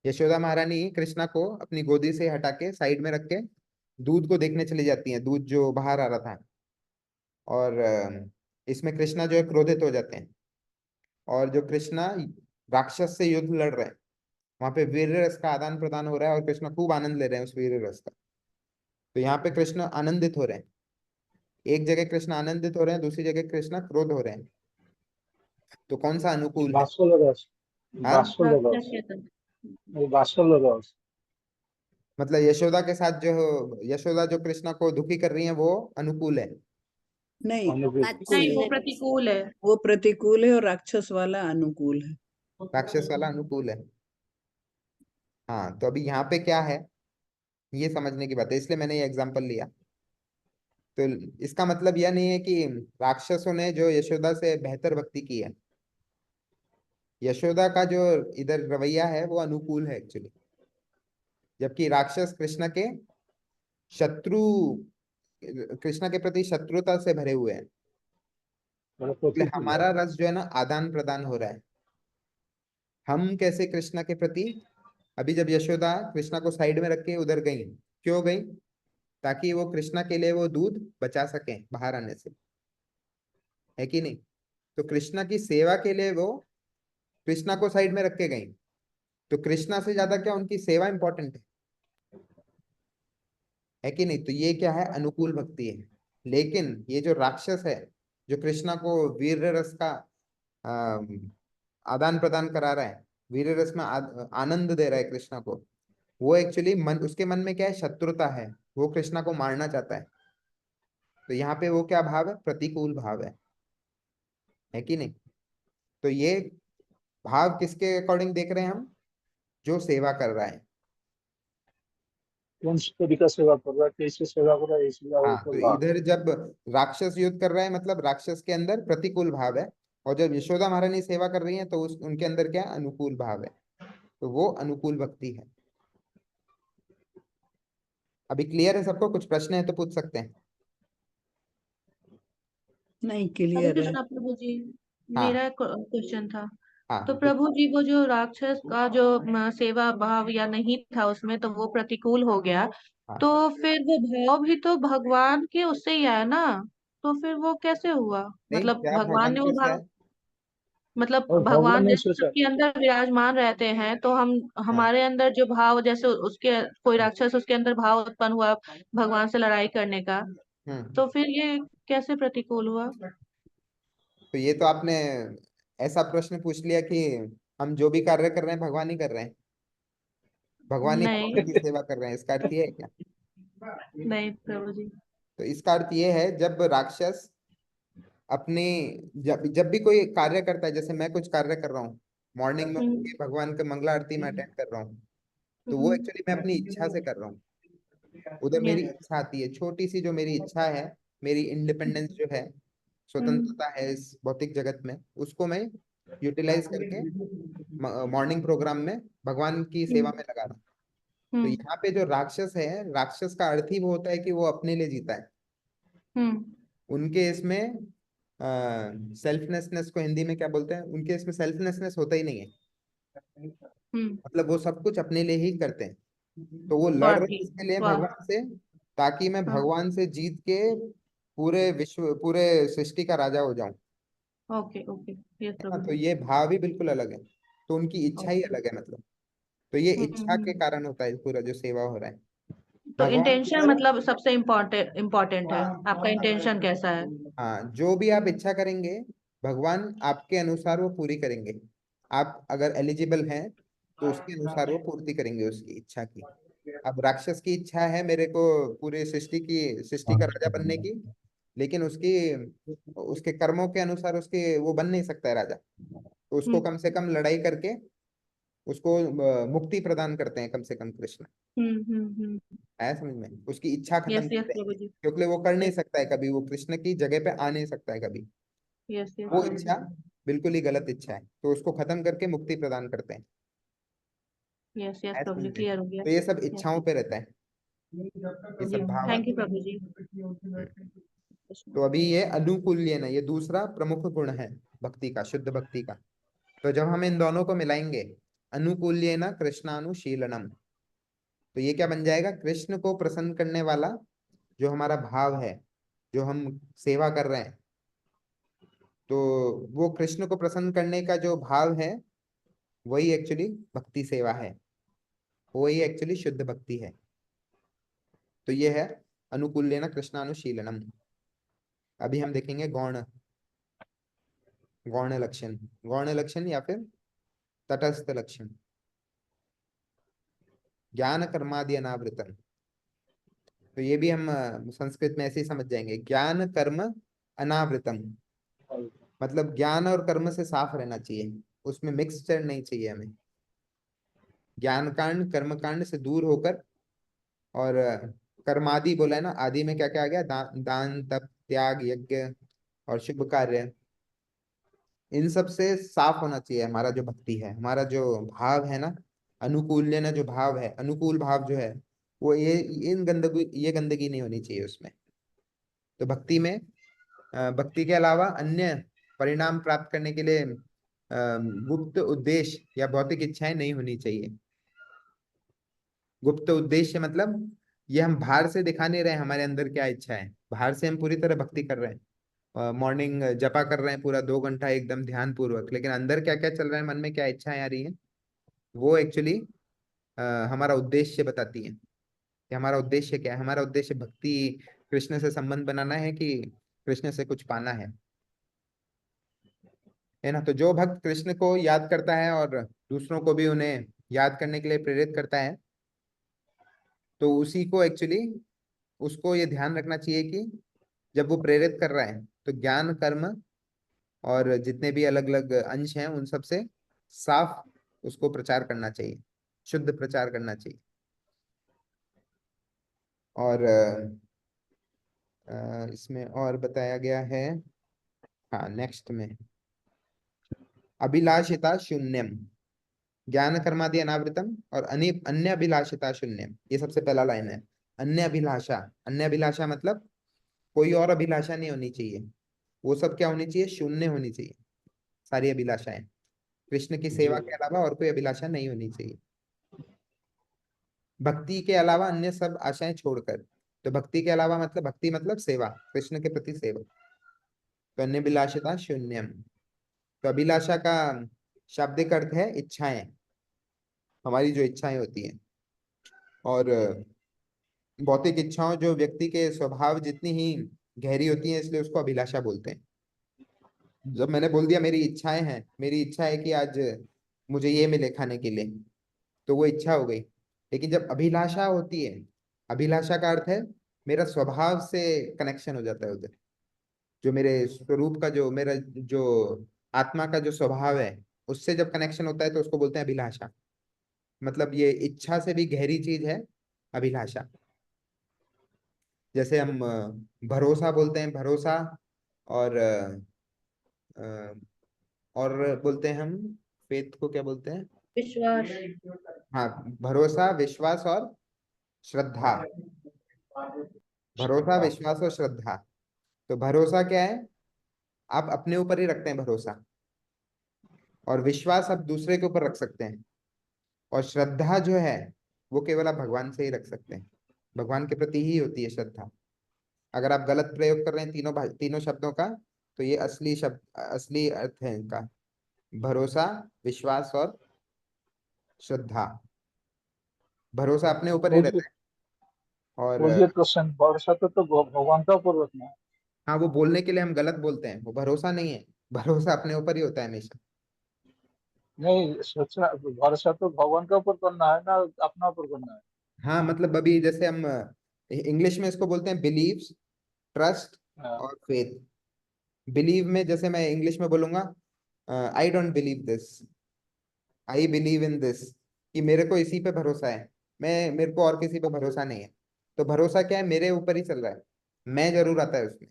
यशोदा महारानी कृष्णा को अपनी गोदी से हटा के साइड में रख के दूध को देखने चली जाती हैं, दूध जो बाहर आ रहा था। और इसमें कृष्णा जो है क्रोधित हो जाते हैं, और जो कृष्णा राक्षस से युद्ध लड़ रहे हैं, वहां पे वीर रस का आदान प्रदान हो रहा है और कृष्ण खूब आनंद ले रहे हैं उस वीर रस का। तो यहाँ पे कृष्ण आनंदित हो रहे हैं, एक जगह कृष्ण आनंदित हो रहे हैं, दूसरी जगह कृष्ण क्रोध हो रहे हैं। तो कौन सा अनुकूल है?
वात्सल्य रस,
हाँ,
वात्सल्य रस, वात्सल्य रस।
मतलब यशोदा के साथ जो यशोदा जो कृष्णा को दुखी कर रही है वो अनुकूल है।
नहीं,
अनुकूल।
नहीं, वो प्रतिकूल है।
वो प्रतिकूल है और राक्षस वाला अनुकूल है।
राक्षस वाला अनुकूल है। हाँ, तो अभी यहाँ पे क्या है ये समझने की बात है, इसलिए मैंने ये एग्जांपल लिया। तो इसका मतलब यह नहीं है कि राक्षसों ने जो यशोदा से बेहतर भक्ति की है। यशोदा का जो इधर रवैया है वो अनुकूल है एक्चुअली, जबकि राक्षस कृष्ण के शत्रु कृष्णा के प्रति शत्रुता से भरे हुए हैं,
मतलब
इसलिए
प्रतिकूल है।
हमारा रस जो है ना आदान प्रदान हो रहा है। हम कैसे कृष्णा के प्रति, अभी जब यशोदा कृष्णा को साइड में रख के उधर गई, क्यों गई? ताकि वो कृष्णा के लिए वो दूध बचा सके बाहर आने से, है कि नहीं? तो कृष्णा की सेवा के लिए वो कृष्णा को साइड में रख के गई। तो कृष्णा से ज्यादा क्या उनकी सेवा इंपॉर्टेंट है कि नहीं? तो ये क्या है? अनुकूल भक्ति है। लेकिन ये जो राक्षस है, जो कृष्णा को वीर रस का आदान प्रदान करा रहा है, वीर रस में आनंद दे रहा है कृष्णा को, वो एक्चुअली मन, उसके मन में क्या है? शत्रुता है, वो कृष्णा को मारना चाहता है। तो यहाँ पे वो क्या भाव है? प्रतिकूल भाव है कि नहीं? तो ये भाव किसके अकॉर्डिंग देख रहे हैं हम? जो सेवा कर रहा है।
कौन सी तरीका सेवा कर रहा है, कैसे सेवा कर रहा है, इसलिए
हाँ,
ऊपर
तो
बात।
इधर जब राक्षस युद्ध कर रहा है, मतलब राक्षस के अंदर प्रतिकूल भाव है, और जब यशोदा महारानी सेवा कर रही है तो उस उनके अंदर क्या है? अनुकूल भाव है। तो वो अनुकूल भक्ति है। अभी क्लियर है सबको? कुछ प्रश्न है तो पूछ सकते हैं।
नहीं,
हरे
क्लियर है।
कृष्णा प्रभु जी,
हाँ,
मेरा क्वेश्चन था। तो
हाँ,
प्रभु जी वो जो राक्षस का जो सेवा भाव या नहीं था उसमें, तो वो प्रतिकूल हो गया।
हाँ।
तो फिर वो भाव भी तो भगवान के उससे ही आया ना, तो फिर वो कैसे हुआ?
नहीं,
मतलब
क्या
भगवान
भगवान
ने वो
कैसे है?
भाव, मतलब
और भगवान
भगवान
ने
जैसे
सोचा।
सबके अंदर विराजमान रहते हैं, तो हम
हाँ।
हमारे अंदर जो भाव, जैसे उसके कोई राक्षस, उसके अंदर भाव उत्पन्न हुआ भगवान से लड़ाई करने का,
हम्म।
तो फिर ये कैसे प्रतिकूल हुआ?
तो ये तो आपने ऐसा प्रश्न पूछ लिया कि हम जो भी कार्य कर रहे हैं भगवान ही कर रहे हैं, भगवान ही
नहीं,
भगवान की सेवा कर रहे हैं, इसका अर्थ ये है क्या?
नहीं प्रभु जी।
तो इसका अर्थ ये है, जब राक्षस अपने, जब भी कोई कार्य करता है, जैसे मैं कुछ कार्य कर रहा हूँ, मॉर्निंग में उठ
हम्म,
के भगवान का मंगला आरती में अटेंड कर रहा हूँ, तो वो
हम्म,
एक्चुअली मैं अपनी इच्छा से कर रहा हूँ। उधर मेरी
यस,
इच्छा आती है, छोटी सी जो मेरी इच्छा है, मेरी इंडिपेंडेंस जो है,
हम्म,
स्वतंत्रता है इस भौतिक जगत में, उसको मैं यूटिलाइज करके मॉर्निंग प्रोग्राम में भगवान की सेवा में लगा रहा हूँ। तो
हम्म,
यहाँ पे जो राक्षस है, राक्षस का अर्थ ही वो होता है कि वो अपने लिए जीता है।
हम्म,
उनके इसमें सेल्फनेसनेस को हिंदी में क्या बोलते हैं? उनके इसमें सेल्फनेसनेस होता ही नहीं है।
हम्म।
मतलब वो सब कुछ अपने लिए ही करते हैं। तो वो लड़ रहे
स्वार्थी।
हैं इसके लिए
वाह।
भगवान से, ताकि मैं
हाँ,
भगवान से जीत के पूरे विश्व, पूरे सृष्टि का राजा हो जाऊं,
ओके, ओके, यस
है ना?
प्रभु
तो
जी।
ये भाव ही बिल्कुल अलग है। तो उनकी इच्छा ही
ओके।
अलग है, मतलब। तो ये
हम्म,
इच्छा के कारण होता है पूरा जो सेवा हो रहा है
तो
भगवान की
इंटेंशन
तरफ।
मतलब सबसे इम्पोर्टेंट इम्पोर्टेंट है, आपका इंटेंशन कैसा है?
हाँ, जो भी आप इच्छा करेंगे, भगवान आपके अनुसार वो पूरी करेंगे। आप अगर एलिजिबल हैं तो उसके अनुसार वो पूर्ति करेंगे उसकी इच्छा की। अब राक्षस की इच्छा है मेरे को पूरी सृष्टि का राजा बनने की, लेकिन उसकी, उसके कर्मों के अनुसार उसके वो बन नहीं सकता है राजा। तो उसको
हम्म,
कम से कम लड़ाई करके उसको मुक्ति प्रदान करते हैं कम से कम कृष्ण। आया समझ में? उसकी इच्छा खत्म
यस, यस
करते हैं,
प्रभु जी।
क्योंकि वो कर नहीं
यस,
सकता है कभी, वो कृष्ण की जगह पे आ नहीं सकता है कभी।
यस, यस
वो
प्रभु
इच्छा
जी।
बिल्कुल ही गलत इच्छा है, तो उसको खत्म करके मुक्ति प्रदान करते हैं।
यस, यस
है
प्रभु
समझ
जी,
में?
क्लियर हो गया।
तो ये सब
यस,
इच्छाओं पे रहता है, ये
जी,
सब भाव
थैंक
आते
यू प्रभु जी।
हैं। तो अभी ये अनुकूल्यन है, ये दूसरा प्रमुख गुण है भक्ति का, शुद्ध भक्ति का। तो जब हम इन दोनों को मिलाएंगे, अनुकूल्यन कृष्णानुशीलनम, तो ये क्या बन जाएगा? कृष्ण को प्रसन्न करने वाला जो हमारा भाव है, जो हम सेवा कर रहे हैं, तो वो कृष्ण को प्रसन्न करने का जो भाव है, वही एक्चुअली भक्ति सेवा है, वही एक्चुअली शुद्ध भक्ति है। तो ये है अनुकूल्यन कृष्णानुशीलनम। अभी हम देखेंगे गौण, गौण लक्षण, गौण लक्षण या फिर तटस्थ लक्षण। ज्ञान कर्मादि अनावृतम, तो ये भी हम संस्कृत में ऐसे ही समझ जाएंगे, ज्ञान कर्म अनावृतम, मतलब ज्ञान और कर्म से साफ रहना चाहिए, उसमें मिक्सचर नहीं चाहिए हमें। ज्ञान कांड कर्म कांड से दूर होकर, और कर्मादि बोला है ना, आदि में क्या क्या आ गया? दान तप त्याग यज्ञ और शुभ कार्य, इन सब से साफ होना चाहिए हमारा जो भक्ति है, हमारा जो भाव है ना, अनुकूल्य ना जो भाव है, अनुकूल भाव जो है, वो ये इन गंदगी, ये गंदगी नहीं होनी चाहिए उसमें। तो भक्ति में भक्ति के अलावा अन्य परिणाम प्राप्त करने के लिए गुप्त उद्देश्य या भौतिक इच्छाएं नहीं होनी चाहिए। गुप्त उद्देश्य मतलब ये हम बाहर से दिखा नहीं रहे हमारे अंदर क्या इच्छा है, बाहर से हम पूरी तरह भक्ति कर रहे हैं, मॉर्निंग जपा कर रहे हैं पूरा 2 घंटा एकदम ध्यान पूर्वक, लेकिन अंदर क्या क्या चल रहा है, मन में क्या इच्छाएं आ रही है, वो एक्चुअली हमारा उद्देश्य बताती है कि हमारा उद्देश्य क्या है। हमारा उद्देश्य भक्ति कृष्ण से संबंध बनाना है कि कृष्ण से कुछ पाना है ना। तो जो भक्त कृष्ण को याद करता है और दूसरों को भी उन्हें याद करने के लिए प्रेरित करता है, तो उसी को एक्चुअली उसको ये ध्यान रखना चाहिए कि जब वो प्रेरित कर रहा है तो ज्ञान कर्म और जितने भी अलग अलग अंश हैं उन सब से साफ उसको प्रचार करना चाहिए, शुद्ध प्रचार करना चाहिए। और इसमें और बताया गया है, हाँ नेक्स्ट में, अभिलाषिता शून्यम ज्ञान कर्मादि अनावृतम और अन्य अभिलाषिता शून्यम, ये सबसे पहला लाइन है। अन्य अभिलाषा, अन्य अभिलाषा मतलब कोई और अभिलाषा नहीं होनी चाहिए, वो सब क्या होनी चाहिए, शून्य होनी चाहिए सारी अभिलाषाएं। कृष्ण की सेवा के अलावा और कोई अभिलाषा नहीं होनी चाहिए, भक्ति के अलावा अन्य सब आशाएं छोड़कर। तो भक्ति के अलावा मतलब भक्ति मतलब सेवा, कृष्ण के प्रति सेवा। तो अन्य अभिलाषिता शून्यम, तो अभिलाषा का शाब्दिक अर्थ है इच्छाएं, हमारी जो इच्छाएं होती हैं। और भौतिक इच्छाओं जो व्यक्ति के स्वभाव जितनी ही गहरी होती हैं, इसलिए उसको अभिलाषा बोलते हैं। जब मैंने बोल दिया मेरी इच्छाएं हैं, मेरी इच्छा है कि आज मुझे ये मिले खाने के लिए, तो वो इच्छा हो गई। लेकिन जब अभिलाषा होती है, अभिलाषा का अर्थ है मेरा स्वभाव से कनेक्शन हो जाता है उधर, जो मेरे स्वरूप का, जो मेरा जो आत्मा का जो स्वभाव है उससे जब कनेक्शन होता है तो उसको बोलते हैं अभिलाषा। मतलब ये इच्छा से भी गहरी चीज है अभिलाषा। जैसे हम भरोसा बोलते हैं, भरोसा, और और बोलते हैं हम फेथ को क्या बोलते हैं,
विश्वास।
हाँ भरोसा, विश्वास और श्रद्धा। भरोसा, विश्वास और श्रद्धा। तो भरोसा क्या है, आप अपने ऊपर ही रखते हैं भरोसा, और विश्वास आप दूसरे के ऊपर रख सकते हैं, और श्रद्धा जो है वो केवल आप भगवान से ही रख सकते हैं, भगवान के प्रति ही होती है श्रद्धा। अगर आप गलत प्रयोग कर रहे हैं तीनों शब्दों का, तो ये असली शब्द, असली अर्थ है इनका, भरोसा, विश्वास और श्रद्धा। भरोसा अपने ऊपर ही
मुझे
रहता है, और
मुझे क्वेश्चन, भरोसा तो भगवान का ऊपर रखना है।
हाँ वो बोलने के लिए हम गलत बोलते हैं, वो भरोसा नहीं है, भरोसा अपने ऊपर ही होता है हमेशा।
नहीं, सोचना भरोसा तो भगवान का ऊपर करना है ना, अपना ऊपर करना है।
हाँ मतलब अभी जैसे हम इंग्लिश में इसको बोलते हैं बिलीव्स, ट्रस्ट
हाँ,
और फेथ। बिलीव में जैसे मैं इंग्लिश में बोलूंगा I don't believe this, I believe in this, कि मेरे को इसी पे भरोसा है, मेरे को और किसी पे भरोसा नहीं है। तो भरोसा क्या है, मेरे ऊपर ही चल रहा है, मैं जरूर आता है उसमें,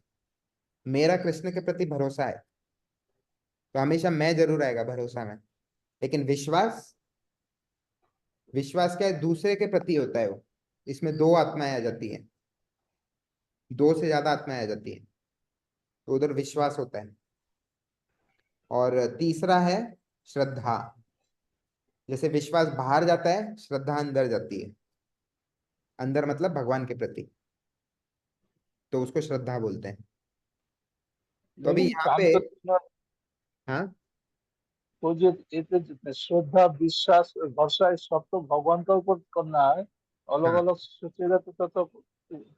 मेरा कृष्ण के प्रति भरोसा है, तो हमेशा मैं जरूर आएगा भरोसा में। लेकिन विश्वास, विश्वास क्या है, दूसरे के प्रति होता है वो, इसमें दो आत्माएं आ जाती हैं, दो से ज्यादा आत्माएं आ जाती हैं, तो उधर विश्वास होता है। और तीसरा है श्रद्धा, जैसे विश्वास बाहर जाता है, श्रद्धा अंदर जाती है, अंदर मतलब भगवान के प्रति, तो उसको श्रद्धा बोलते हैं। तो अभी
लेकिन
यहाँ
काम
पे,
तो
हाँ
वो जो ये तो जितने श्रद्धा, विश्वास, भरोसा, ये सब तो भगवान का ऊपर करना है। अलग
हाँ
अलग सोचेगा तो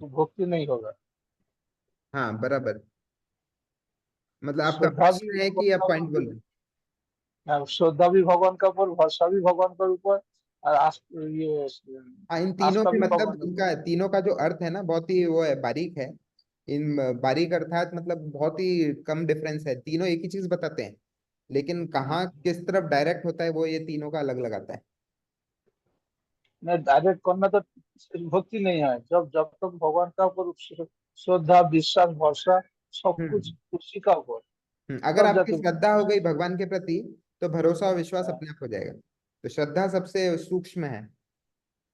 भक्ति नहीं होगा।
हाँ बराबर, मतलब आपका
श्रद्धा भी
प्रश्न है
भगवान
कि आप
का
पॉइंट बोल
ऊपर,
रहे हैं।
श्रद्धा भी भगवान का ऊपर, भरोसा भी भगवान का ऊपर, और ये
हाँ इन तीनों
आस्था
के
भी
मतलब
भगवान के ऊपर।
इनका तीनों का जो अर्थ है ना बहुत ही वो है, बारीक है। इन बारीक अर्थात मतलब बहुत ही कम डिफरेंस है, तीनों एक ही चीज बताते हैं, लेकिन कहाँ किस तरफ डायरेक्ट होता है वो ये तीनों का अलग अलग आता है।
नहीं, डायरेक्ट करना तो भक्ति नहीं है। जब जब तक भगवान का ऊपर श्रद्धा, विश्वास, भरोसा सब कुछ
हम्म
उसी का ऊपर,
अगर
तब
आपकी
जाके
श्रद्धा
भक्ति।
हो गई भगवान के प्रति, तो भरोसा और विश्वास
हाँ,
अपने आप हो जाएगा। तो श्रद्धा सबसे सूक्ष्म है,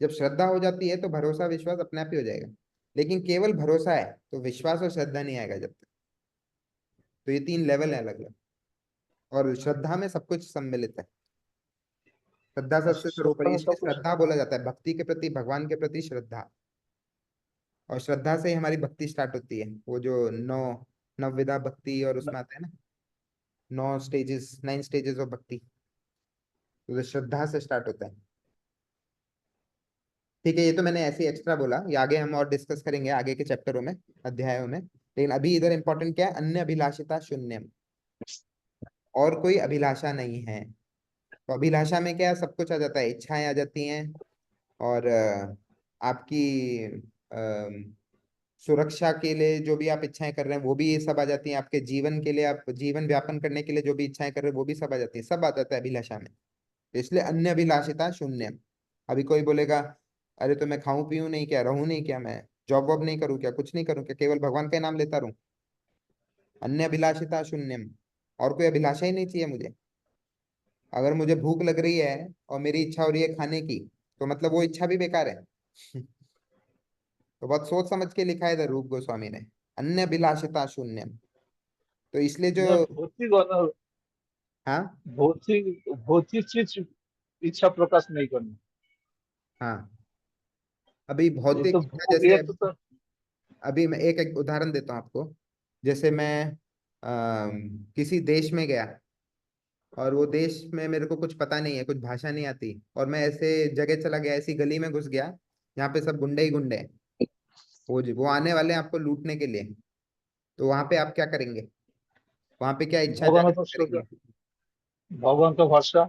जब श्रद्धा हो जाती है तो भरोसा विश्वास अपने आप ही हो जाएगा। लेकिन केवल भरोसा है तो विश्वास और श्रद्धा नहीं आएगा जब तक। तो ये 3 लेवल है अलग अलग, और श्रद्धा में सब कुछ सम्मिलित है। श्रद्धा सबसे सर्वोपरि,
में
इसलिए
सब कुछ
श्रद्धा बोला जाता है, भक्ति के प्रति, भगवान के प्रति श्रद्धा। और श्रद्धा से ही हमारी भक्ति स्टार्ट होती है। वो जो नवविधा भक्ति और उसमें आता है ना, 9 स्टेजेस ऑफ भक्ति, तो वो श्रद्धा से स्टार्ट होता है। ठीक है, ये तो मैंने ऐसे ही एक्स्ट्रा बोला, ये आगे हम और डिस्कस करेंगे आगे के चैप्टरों में, अध्यायों में। लेकिन अभी इधर इंपॉर्टेंट क्या है, अन्य अभिलाषिता शून्यम, और कोई अभिलाषा नहीं है। तो अभिलाषा में क्या, सब कुछ आ जाता है, इच्छाएं आ जाती हैं, और आपकी सुरक्षा के लिए जो भी आप इच्छाएं कर रहे हैं वो भी ये सब आ जाती हैं, आपके जीवन के लिए, आप जीवन व्यापन करने के लिए जो भी इच्छाएं कर रहे हैं वो भी सब आ जाती है, सब आ जाता है अभिलाषा में। तो इसलिए अन्य अभिलाषिता शून्यम। अभी कोई बोलेगा, अरे तो मैं खाऊं पीऊं नहीं क्या, रहूं नहीं क्या, मैं जॉब वॉब नहीं करूं क्या, कुछ नहीं करूं क्या, केवल भगवान का नाम लेता रहूं? अन्य अभिलाषिता शून्यम, और कोई अभिलाषा ही नहीं चाहिए मुझे। अगर मुझे भूख लग रही है और मेरी इच्छा हो रही है खाने की, तो मतलब वो इच्छा भी बेकार है। तो बहुत सोच समझ के लिखा है इधर रूप गोस्वामी ने, अन्य अभिलाषिता शून्यम। तो इसलिए जो,
यह भौतिक और
हाँ
भौतिक चीज इच्छा प्रकाश नहीं करनी।
हाँ, अभी
ये
भौतिक
तो
इच्छा
ये
जैसे,
तो
अभी मैं एक उदाहरण देता हूँ आपको। जैसे मैं किसी देश में गया, और वो देश में मेरे को कुछ पता नहीं है, कुछ भाषा नहीं आती, और मैं ऐसे जगह चला गया, ऐसी गली में घुस गया जहाँ पे सब गुंडे ही गुंडे हैं, वो आने वाले हैं आपको लूटने के लिए। तो वहां पे आप क्या करेंगे? वहां पे क्या इच्छा
भगवान
जागृत
को
करेंगे?
भगवान का भरोसा।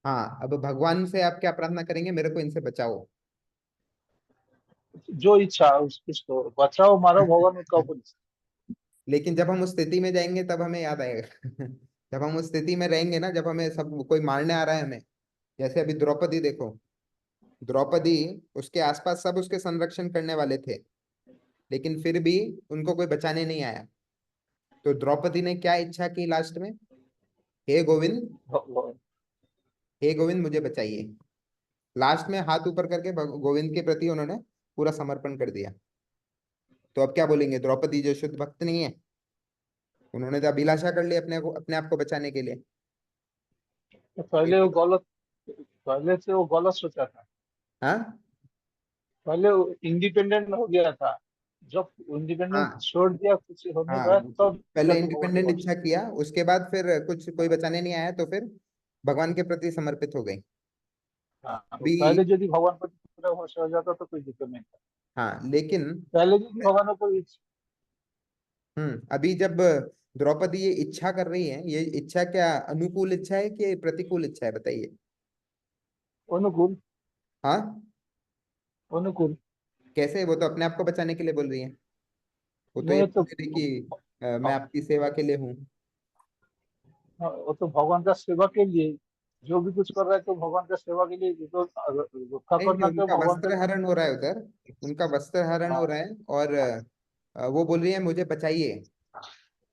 हाँ, अब भगवान से आप क्या प्रार्थना करेंगे, मेरे को इनसे बचाओ।
जो इच्छा उसको बचाओ मारो, भगवान का ऊपर।
लेकिन जब हम उस स्थिति में जाएंगे तब हमें याद आएगा। जब हम उस स्थिति में रहेंगे ना, जब हमें सब कोई मारने आ रहा है हमें, जैसे अभी द्रौपदी देखो, द्रौपदी, उसके आसपास सब उसके संरक्षण करने वाले थे, लेकिन फिर भी उनको कोई बचाने नहीं आया। तो द्रौपदी ने क्या इच्छा की लास्ट में? हे गोविंद, हे गोविंद मुझे बचाइए। लास्ट में हाथ ऊपर करके गोविंद के प्रति उन्होंने पूरा समर्पण कर दिया। तो अब क्या बोलेंगे, द्रौपदी जो शुद्ध भक्त नहीं है, उन्होंने तो अभिलाषा कर ली अपने आप को बचाने के लिए।
पहले वो गलत, पहले से वो गलत सोचा था।
हाँ
पहले इंडिपेंडेंट हो गया था, जब इंडिपेंडेंट
हाँ
छोड़ दिया कुछ होने
हाँ,
के बाद, तब
पहले
जाके भगवान
इंडिपेंडेंट
को
इच्छा किया, उसके बाद फिर कुछ कोई बचाने नहीं आया, तो फिर भगवान के प्रति समर्पित हो गई।
हाँ, तो
अभी,
पहले यदि भगवान पर पूरा भरोसा हो जाता तो कोई दिक्कत नहीं था।
हाँ लेकिन,
पहले यदि भगवान पर
अभी जब द्रौपदी ये इच्छा कर रही है, ये इच्छा क्या अनुकूल इच्छा है कि प्रतिकूल इच्छा है, बताइए?
अनुकूल,
हाँ,
अनुकूल।
कैसे? वो तो अपने आप को बचाने के लिए बोल रही है। वो तो ये
नहीं
बोल
तो
रही है कि मैं आपकी सेवा के लिए हूँ।
हाँ, वो तो भगवान का सेवा के लिए जो भी कुछ कर रहा है, तो भगवान का सेवा के लिए। तो रक्षा
नहीं नहीं,
करना तो
उनका
भगवान का।
वस्त्र हरण हो रहा है उधर, उनका वस्त्र हरण हो
हाँ,
रहा है, और वो बोल रही है मुझे बचाइए।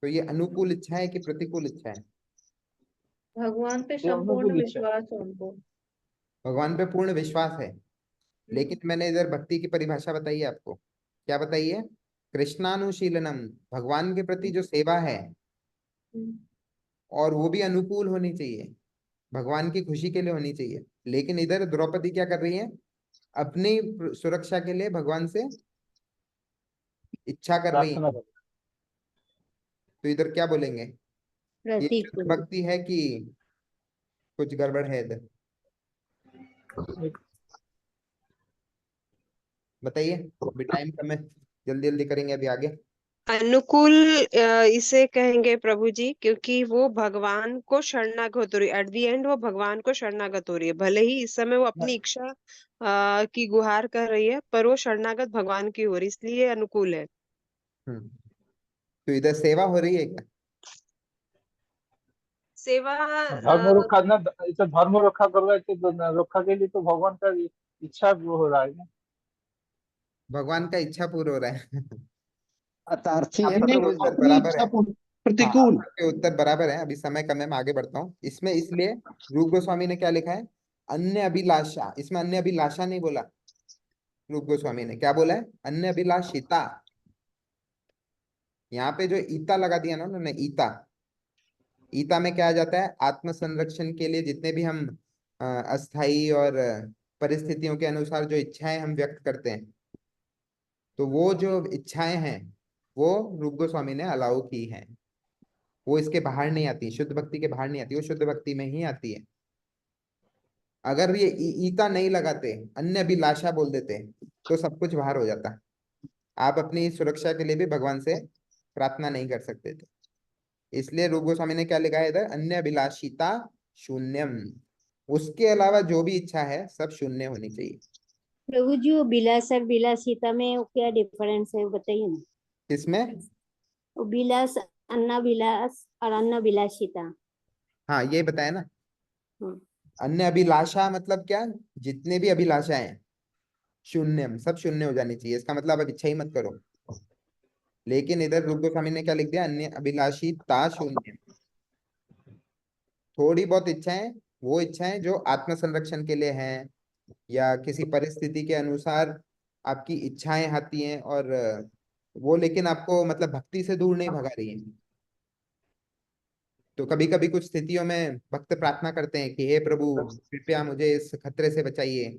तो ये अनुकूल इच्छा है कि प्रतिकूल इच्छा है?
भगवान पे
ये
संपूर्ण
अनुकूल इच्छा है।
विश्वास है उनको।
भगवान पे पूर्ण विश्वास है।
हम्म,
लेकिन मैंने इधर भक्ति की परिभाषा बताई है आपको, क्या बताई है? कृष्णानुशीलनम, भगवान के प्रति जो सेवा है,
हम्म,
और वो भी अनुकूल होनी चाहिए, भगवान की खुशी के लिए होनी चाहिए। लेकिन इधर द्रौपदी क्या कर रही है, अपनी सुरक्षा के लिए भगवान से इच्छा कर रही
प्रार्थना
है। तो इधर क्या बोलेंगे, ये शुद्ध
प्रतिकूल।
भक्ति है कि कुछ गड़बड़ है इधर?
कर।
बताइए, अभी टाइम कम है, जल्दी जल्दी करेंगे अभी आगे।
अनुकूल इसे कहेंगे प्रभु जी, क्योंकि वो भगवान को शरणागत हो रही है। एट द एंड वो भगवान को शरणागत हो रही है। भले ही इस समय वो अपनी इच्छा की गुहार कर रही है, पर वो शरणागत भगवान की हो रही है, इसलिए अनुकूल है।
हम्म, तो इधर सेवा हो रही है क्या?
सेवा
धर्म रखा ना, इसे धर्म रखा कर रहा है, तो रखा के लिए तो भगवान का इच्छा वो हो रहा है ना।
भगवान का इच्छा पूर्ण हो रहा है।
अतार्थी है
आप
प्रभु
सबके
जी।
उत्तर
अपनी
बराबर है।
इच्छा
हाँ, आप
प्रतिकूल।
सबके उत्तर बराबर है, अभी समय कम है, मैं आगे बढ़ता हूँ इसमें। इसलिए रूप गोस्वामी ने क्या लिखा है, अन्य अभिलाषा, इसमें अन्य अभिलाषा नहीं बोला, रूप गोस्वामी ने क्या बोला है, अन्य अभिलाषिता। यहाँ पे जो ईता लगा दिया ना उन्होंने, ईता, ईता में क्या आ जाता है, आत्म संरक्षण के लिए जितने भी हम अस्थाई और परिस्थितियों के अनुसार जो इच्छाएं हम व्यक्त करते हैं, तो वो जो इच्छाएं हैं वो रूप गोस्वामी ने अलाउ की हैं। वो इसके बाहर नहीं आती, शुद्ध भक्ति के बाहर नहीं आती, वो शुद्ध भक्ति में ही आती है। अगर ये ईता नहीं लगाते, अन्य अभिलाषा बोल देते, तो सब कुछ बाहर हो जाता। आप अपनी सुरक्षा के लिए भी भगवान से प्रार्थना नहीं कर सकते थे। इसलिए रूप गोस्वामी ने क्या लिखा है इधर, अन्य अभिलाषिता शून्यम। उसके अलावा जो भी इच्छा है सब शून्य होनी चाहिए।
प्रभु जी वो विलास और विलासिता में वो क्या डिफरेंस है बताइए ना।
किसमें?
वो विलास, अन्ना विलास और अन्ना विलासिता।
हाँ ये बताया ना।
हम्म।
अन्य अभिलाषा मतलब क्या, जितने भी अभिलाषाएं हैं शून्यम, सब शून्य हो जानी चाहिए। इसका मतलब अब इच्छा ही मत करो। लेकिन इधर रूप गोस्वामी ने क्या लिख दिया, अन्य अभिलाषिता शून्य। थोड़ी बहुत इच्छाएं, वो इच्छाएं जो आत्म संरक्षण के लिए हैं, या किसी परिस्थिति के अनुसार आपकी इच्छाएं आती हैं, और वो लेकिन आपको मतलब भक्ति से दूर नहीं भगा रही है। तो कभी कभी कुछ स्थितियों में भक्त प्रार्थना करते हैं कि हे प्रभु कृपया मुझे इस खतरे से बचाइए,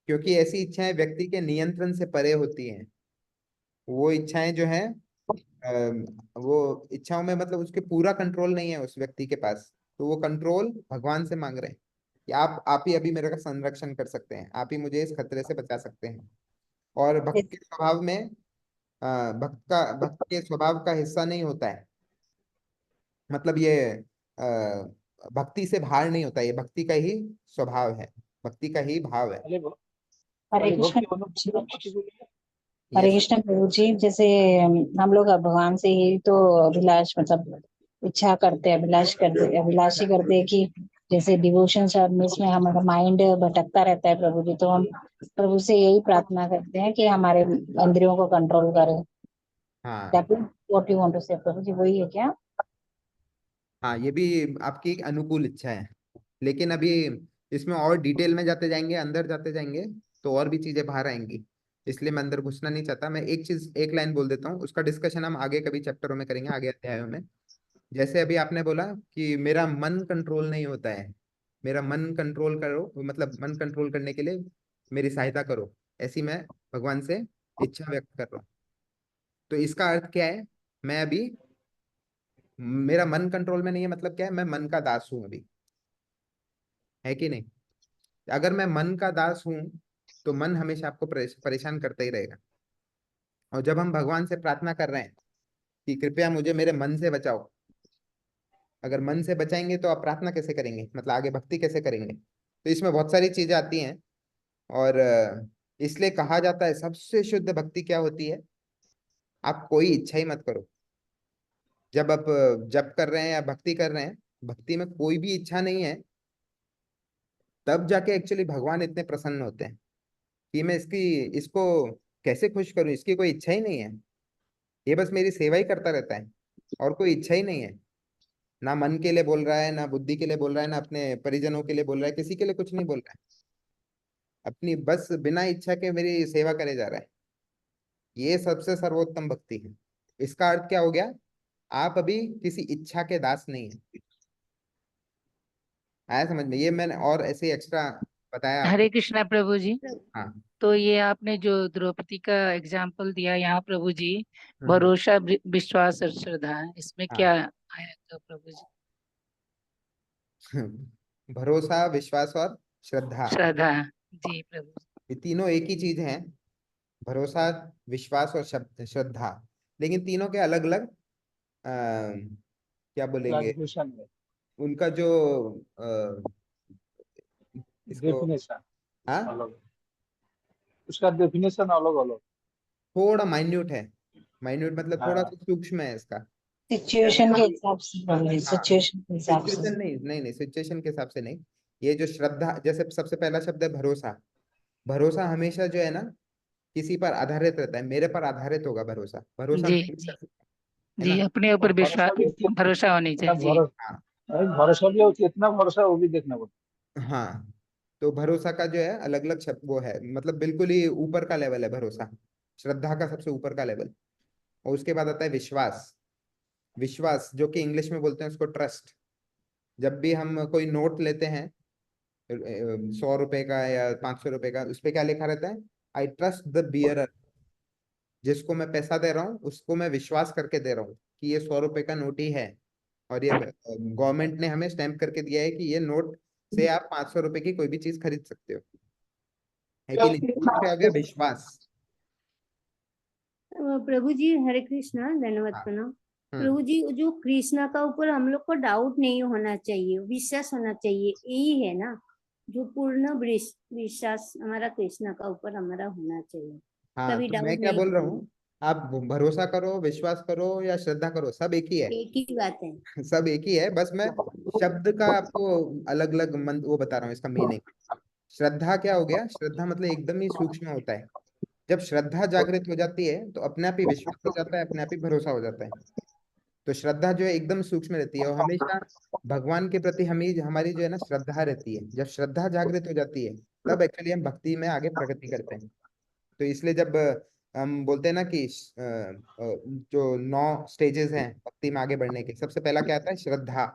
क्योंकि ऐसी इच्छाएं व्यक्ति के नियंत्रण से परे होती हैं। वो इच्छाएं जो हैं वो इच्छाओं में मतलब उसके पूरा कंट्रोल नहीं है उस व्यक्ति के पास, तो वो कंट्रोल भगवान से मांग रहे हैं कि आप ही अभी मेरे का संरक्षण कर सकते हैं, आप ही मुझे इस खतरे से बचा सकते हैं। और भक्त के स्वभाव में भक्त के स्वभाव का हिस्सा नहीं होता है, मतलब ये भक्ति से बाहर नहीं होता, ये भक्ति का ही स्वभाव है, भक्ति का ही भाव है।
खाली
हरे
खाली
कृष्ण
भक्ति अनुपस्थिति बोलिए।
हरे
ये
कृष्ण प्रभु जी। जैसे हम लोग अब भगवान से ही तो अभिलाष मतलब इच्छा करते हैं, अभिलाषी करते हैं कि जैसे डिवोशन सर्विस में हमारा माइंड भटकता रहता है प्रभु जी, तो हम प्रभु से यही प्रार्थना करते हैं कि हमारे इंद्रियों को कंट्रोल करें।
हाँ
व्हाट यू वांट टू से प्रभु जी, वही है क्या?
हाँ, ये भी आपकी एक अनुकूल इच्छा है। लेकिन अभी इसमें और डिटेल में जाते जाएंगे, अंदर जाते जाएंगे, तो और भी चीजें बाहर आएंगी, इसलिए मैं अंदर घुसना नहीं चाहता। मैं एक चीज, एक लाइन बोल देता हूँ, उसका डिस्कशन हम आगे कभी चैप्टरों में करेंगे, आगे अध्यायों में। जैसे अभी आपने बोला कि मेरा मन कंट्रोल नहीं होता है, मेरा मन कंट्रोल करो, मतलब मन कंट्रोल करने के लिए मेरी सहायता करो, ऐसी मैं भगवान से इच्छा व्यक्त कर रहा हूँ। तो इसका अर्थ क्या है, मैं अभी, मेरा मन कंट्रोल में नहीं है, मतलब क्या है, मैं मन का दास हूं अभी, है कि नहीं? अगर मैं मन का दास हूं तो मन हमेशा आपको परेशान करता ही रहेगा। और जब हम भगवान से प्रार्थना कर रहे हैं कि कृपया मुझे मेरे मन से बचाओ, अगर मन से बचाएंगे तो आप प्रार्थना कैसे करेंगे, मतलब आगे भक्ति कैसे करेंगे? तो इसमें बहुत सारी चीजें आती हैं। और इसलिए कहा जाता है सबसे शुद्ध भक्ति क्या होती है, आप कोई इच्छा ही मत करो। जब आप जप कर रहे हैं या भक्ति कर रहे हैं, भक्ति में कोई भी इच्छा नहीं है, तब जाके एक्चुअली भगवान इतने प्रसन्न होते हैं कि मैं इसको कैसे खुश करूं, इसकी कोई इच्छा ही नहीं है, ये बस मेरी सेवा ही करता रहता है, और कोई इच्छा ही नहीं है। ना मन के लिए बोल रहा है, ना बुद्धि के लिए बोल रहा है, ना अपने परिजनों के लिए बोल रहा है, किसी के लिए कुछ नहीं बोल रहा है, अपनी बस बिना इच्छा के मेरी सेवा करे जा रहा है। ये सबसे सर्वोत्तम भक्ति है। इसका अर्थ क्या हो गया, आप अभी किसी इच्छा के दास नहीं है। आया समझ में? ये मैंने और ऐसे एक्स्ट्रा बताया
हरे
आपको।
कृष्णा प्रभु जी।
हाँ।
तो ये आपने जो द्रौपदी का एग्जाम्पल दिया यहाँ प्रभु जी,
हम्म,
भरोसा विश्वास और श्रद्धा, इसमें
हाँ।
क्या आया था प्रभु जी?
भरोसा, विश्वास और श्रद्धा,
श्रद्धा, जी प्रभु जी।
ये तीनों एक ही चीज हैं। भरोसा, विश्वास और श्रद्धा, लेकिन तीनों के अलग अलग क्या बोलेंगे,
क्लासिफिकेशन में
उनका जो इसको,
डेफिनेशन
हाँ,
अलग, उसका डेफिनेशन अलग अलग।
थोड़ा माइन्यूट है। माइन्यूट मतलब थोड़ा
हाँ
सा सूक्ष्म है इसका।
सिचुएशन के हिसाब से प्रभु जी,
हाँ,
सिचुएशन के हिसाब से।
सिचुएशन नहीं, नहीं नहीं, सिचुएशन के हिसाब से नहीं। ये जो श्रद्धा, जैसे सबसे पहला शब्द है भरोसा। भरोसा हमेशा जो है ना, किसी पर आधारित रहता है, मेरे पर आधारित होगा भरोसा, भरोसा
जी
मैं भी
जी
कर सकता है
जी,
ना।
अपने
और
ऊपर
भरोसा
विश्वास,
भी
भरोसा होनी
कितना
चाहिए जी।
हाँ
भरोसा भी हो, कितना भरोसा वो भी देखना पड़ता
हाँ, तो भरोसा का जो है अलग अलग शब्द वो है, मतलब बिल्कुल ही ऊपर का लेवल है भरोसा, श्रद्धा का सबसे ऊपर का लेवल। और उसके बाद आता है विश्वास। विश्वास जो कि इंग्लिश में बोलते हैं उसको ट्रस्ट। जब भी हम कोई नोट लेते हैं 100 रुपए का या 500 रुपए का, उस पे क्या लिखा रहता है? I trust the bearer. जिसको मैं पैसा दे रहा हूँ उसको मैं विश्वास करके दे रहा हूँ कि ये 100 रुपए का नोट ही है, और ये गवर्नमेंट ने हमें स्टैम्प करके दिया है कि ये नोट से आप 500 रुपए की कोई भी चीज खरीद सकते हो, है कि नहीं? तो क्या हो गया? विश्वास।
प्रभु जी हरे कृष्णा, धन्यवाद
हाँ।
प्रणाम। प्रभु जी जो कृष्णा का ऊपर हम लोग को डाउट नहीं होना चाहिए, विश्वास होना चाहिए, यही है ना? जो पूर्ण विश्वास हमारा कृष्णा का ऊपर हमारा होना चाहिए,
हाँ,
कभी
तो
डाउट
मैं क्या
नहीं
बोल रहा
होना।
हूँ, आप भरोसा करो, विश्वास करो या श्रद्धा करो, सब एक ही है।
एक ही बात है।
सब एक ही है, बस मैं शब्द का आपको अलग अलग मन वो बता रहा हूँ, इसका मीनिंग। श्रद्धा क्या हो गया? श्रद्धा मतलब एकदम ही सूक्ष्म होता है। जब श्रद्धा जागृत हो जाती है तो अपने आप ही विश्वास हो जाता है, अपने आप ही भरोसा हो जाता है। तो श्रद्धा जो है एकदम सूक्ष्म रहती है, और हमेशा भगवान के प्रति हमें हमारी जो है ना श्रद्धा रहती है। जब श्रद्धा जागृत हो जाती है तब एक्चुअली हम भक्ति में आगे प्रगति करते हैं। तो इसलिए जब हम बोलते हैं ना कि जो 9 स्टेजेस हैं भक्ति में आगे बढ़ने के, सबसे पहला क्या आता है? श्रद्धा।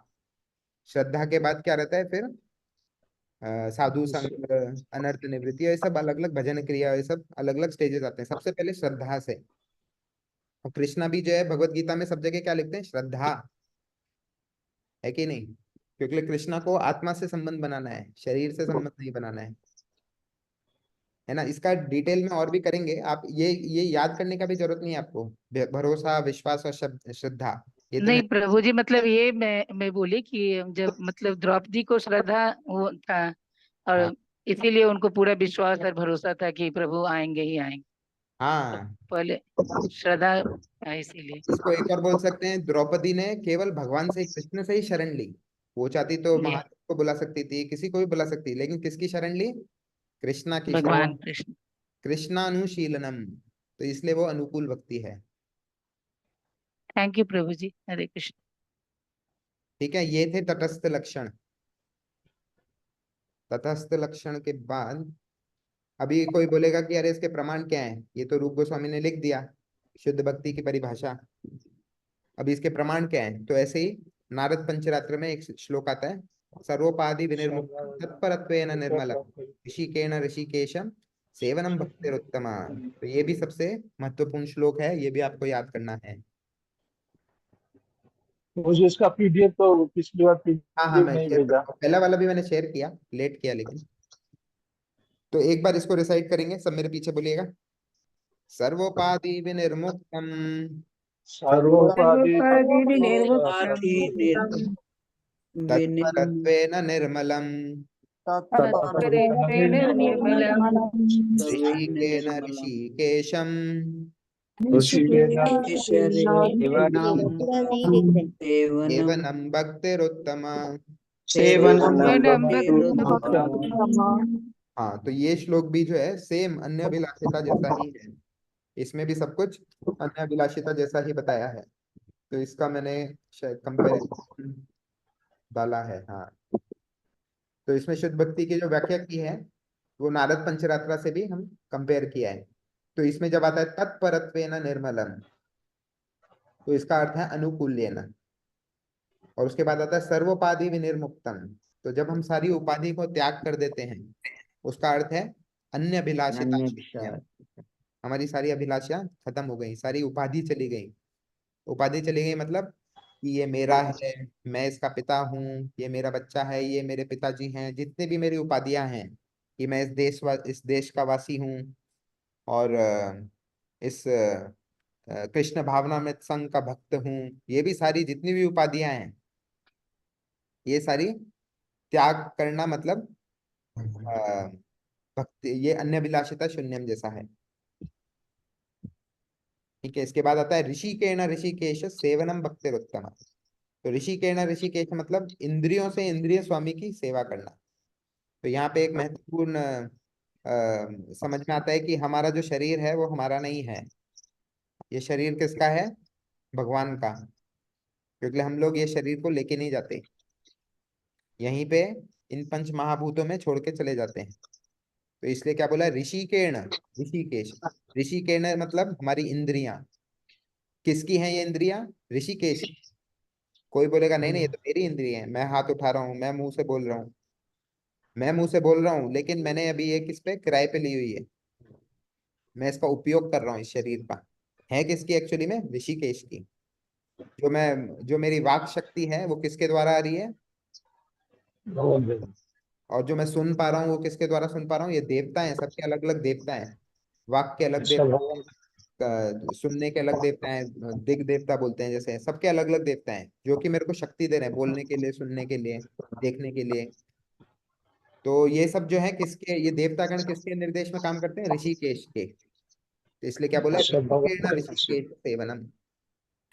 श्रद्धा के बाद क्या रहता है फिर? साधु संग, अनर्थ निवृत्ति, ये सब अलग अलग भजन क्रिया, ये सब अलग अलग स्टेजेस आते हैं सबसे पहले श्रद्धा से। और कृष्णा भी जो है भगवत गीता में सब जगह क्या लिखते हैं? श्रद्धा, है कि नहीं? क्योंकि कृष्णा को आत्मा से संबंध बनाना है, शरीर से संबंध नहीं बनाना है ना? इसका डिटेल में और भी करेंगे आप, ये याद करने का भी जरूरत नहीं है आपको। भरोसा, विश्वास और शब्द श्रद्धा, ये तो मैं।
नहीं प्रभु जी, मतलब ये मैं बोली कि जब मतलब द्रौपदी को श्रद्धा वो था,
हाँ
और इसीलिए उनको पूरा विश्वास और भरोसा था कि प्रभु आएंगे ही आएंगे, तो
हाँ,
पहले श्रद्धा था इसीलिए।
इसको एक और बोल सकते हैं, द्रौपदी ने केवल भगवान से, कृष्ण से ही शरण ली। वो चाहती तो
ये
महादेव को बुला सकती थी, किसी को भी बुला सकती, लेकिन किसकी शरण ली? कृष्णा की शरण।
भगवान कृष्ण।
कृष्णानुशीलनम, तो इसलिए वो अनुकूल भक्ति है।
थैंक यू प्रभु जी, हरे कृष्ण।
ठीक है, ये थे तटस्थ लक्षण। तटस्थ लक्षण के बाद अभी कोई बोलेगा कि अरे इसके प्रमाण क्या है? ये तो रूप गोस्वामी ने लिख दिया, शुद्ध भक्ति की परिभाषा। अभी इसके प्रमाण क्या है? तो ऐसे ही नारद पंचरात्र में एक श्लोक आता है, सर्वोपाधि विनिर्मुक्तम तत्परत्वेन निर्मलम ऋषिकेण ऋषिकेशम सेवनम भक्तिरुत्तमा। तो ये भी सबसे महत्वपूर्ण श्लोक है, ये भी आपको याद करना है।
मुझे इसका पीडीएफ तो पिछली बार
हाँ हाँ,
पीडीएफ
मैं
नहीं
शेयर
भेजा।
करूंगा, पहला वाला भी मैंने शेयर किया, लेट किया लेकिन। तो एक बार इसको रिसाइट करेंगे, सब मेरे पीछे बोलिएगा। सर्वोपाधि विनिर्मुक्तम
सर्वोपाधि
सर्वोपाधि
तत्परत्वेन निर्मलम
निर्मलम
ऋषिकेन ऋषिकेशम
ये पूरा नहीं लिख रहे।
सेवनम भक्तिरुत्तमा।
सेवनम
हाँ, तो ये श्लोक भी जो है सेम अन्य अभिलाषिता जैसा ही है, इसमें भी सब कुछ अन्य अभिलाषिता जैसा ही बताया है। तो इसका मैंने शायद कंपेरिजन डाला है। हाँ, तो इसमें शुद्ध भक्ति की जो व्याख्या की है वो नारद पंचरात्रा से भी हम कंपेयर किया है। तो इसमें जब आता है तत्परत्वेन निर्मलम, तो इसका अर्थ है अनुकूल्येन। और उसके बाद आता है सर्वोपाधि विनिर्मुक्तम, तो जब हम सारी उपाधि को त्याग कर देते हैं, उसका अर्थ है अन्य अभिलाषिता शून्यम। हमारी सारी अभिलाषा खत्म हो गई, सारी उपाधि चली गई। उपाधि चली गई मतलब कि ये मेरा है, मैं इसका पिता हूँ, ये मेरा बच्चा है, ये मेरे पिताजी हैं, जितने भी मेरी उपाधियां हैं, कि मैं इस देश का वासी हूँ, और इस कृष्ण भावना में संघ का भक्त हूँ, ये भी सारी जितनी भी उपाधियां हैं, ये सारी त्याग करना मतलब अ, भक्ति, ये अन्य अभिलाषिता शून्यम जैसा है। ठीक है, इसके बाद आता है ऋषिकेण ऋषिकेश सेवनम भक्तिरुत्तम। तो ऋषिकेण ऋषिकेश मतलब इंद्रियों से इंद्रिय स्वामी की सेवा करना। तो यहाँ पे एक महत्वपूर्ण समझ में आता है कि हमारा जो शरीर है वो हमारा नहीं है। ये शरीर किसका है? भगवान का। क्योंकि हम लोग ये शरीर को लेके नहीं जाते, यहीं पे इन पंच महाभूतों में छोड़ के चले जाते हैं। तो इसलिए क्या बोला, ऋषिकेण, ऋषिकेश। ऋषिकेण मतलब हमारी इंद्रियां। किसकी हैं ये इंद्रियां? ऋषिकेश। कोई बोलेगा नहीं नहीं, ये तो मेरी इंद्रियां हैं, मैं हाथ उठा रहा हूँ, मैं मुंह से बोल रहा हूँ, मैं मुंह से बोल रहा हूँ, लेकिन मैंने अभी ये किस पे किराए पे ली हुई है, मैं इसका उपयोग कर रहा हूँ इस शरीर का। है किसकी एक्चुअली में? ऋषिकेश की। जो मेरी वाक शक्ति है वो किसके द्वारा आ रही है? और जो मैं सुन पा रहा हूँ वो किसके द्वारा सुन पा रहा हूँ? ये देवता हैं, सबके अलग अलग देवता हैं। वाक के अलग
अच्छा
देवता
भगवान।
हैं, सुनने के अलग देवता हैं, दिग देवता बोलते हैं जैसे, सबके अलग अलग देवता हैं जो कि मेरे को शक्ति दे रहे हैं बोलने के लिए, सुनने के लिए, देखने के लिए। तो ये सब जो है किसके, ये देवतागण किसके निर्देश में काम करते हैं? ऋषिकेश के। तो इसलिए क्या बोला,
अच्छा भगवान।
ऋषिकेश सेवनम।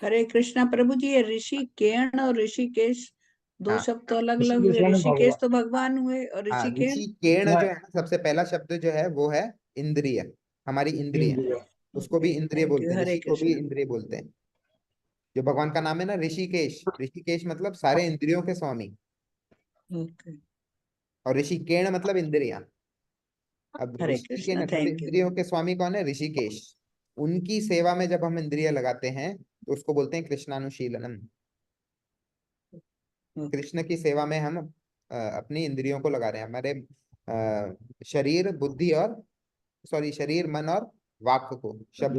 हरे कृष्णा प्रभु जी, ये ऋषिकेण और ऋषिकेश दो
हाँ
शब्द तो अलग अलग हुए।
ऋषिकेश
ऋषिकेश
भगवान।
तो भगवान हुए और
हाँ,
ऋषिकेण
ऋषिकेण जो है ना, सबसे पहला शब्द जो है वो है इंद्रिय, हमारी इंद्रिय।
इंद्रिय।
उसको भी इंद्रिय
थैंक
बोलते
यू।
हैं,
हरे
ऋषि को भी
कृष्णा।
इंद्रिय बोलते हैं। जो भगवान का नाम है ना ऋषिकेश, ऋषिकेश मतलब सारे इंद्रियों के स्वामी,
ओके।
और ऋषिकेण मतलब इंद्रियां। अब
हरे
ऋषि के
कृष्णा,
मतलब
थैंक यू।
इंद्रियों के स्वामी कौन है? ऋषिकेश। उनकी सेवा में जब हम इंद्रिय लगाते हैं तो उसको बोलते हैं कृष्णानुशीलनम। कृष्ण की सेवा में हम अपनी इंद्रियों को लगा रहे हैं, हमारे शरीर बुद्धि और शरीर मन और वाक को, शब्द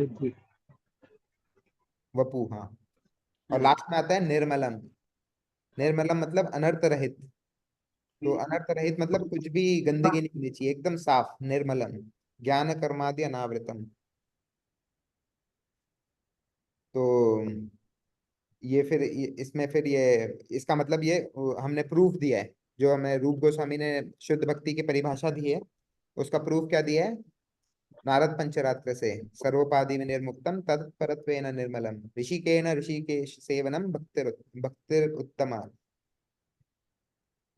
वपु। हाँ, और लास्ट में आता है निर्मलम। निर्मलम मतलब अनर्थ रहित। तो अनर्थ रहित मतलब कुछ भी गंदगी नहीं होनी चाहिए, एकदम साफ, निर्मलम। ज्ञान कर्मादि अनावृतम। तो इसमें फिर ये इसका मतलब ये हमने प्रूफ दिया है, जो हमें रूप गोस्वामी ने शुद्ध भक्ति की परिभाषा दी है, उसका प्रूफ क्या दिया है? नारद पंचरात्र से, सर्वोपाधि निर्मुक्तम तत्परत्वेन निर्मलम ऋषिकेन ऋषिकेश सेवनम भक्तिर उत्तमा।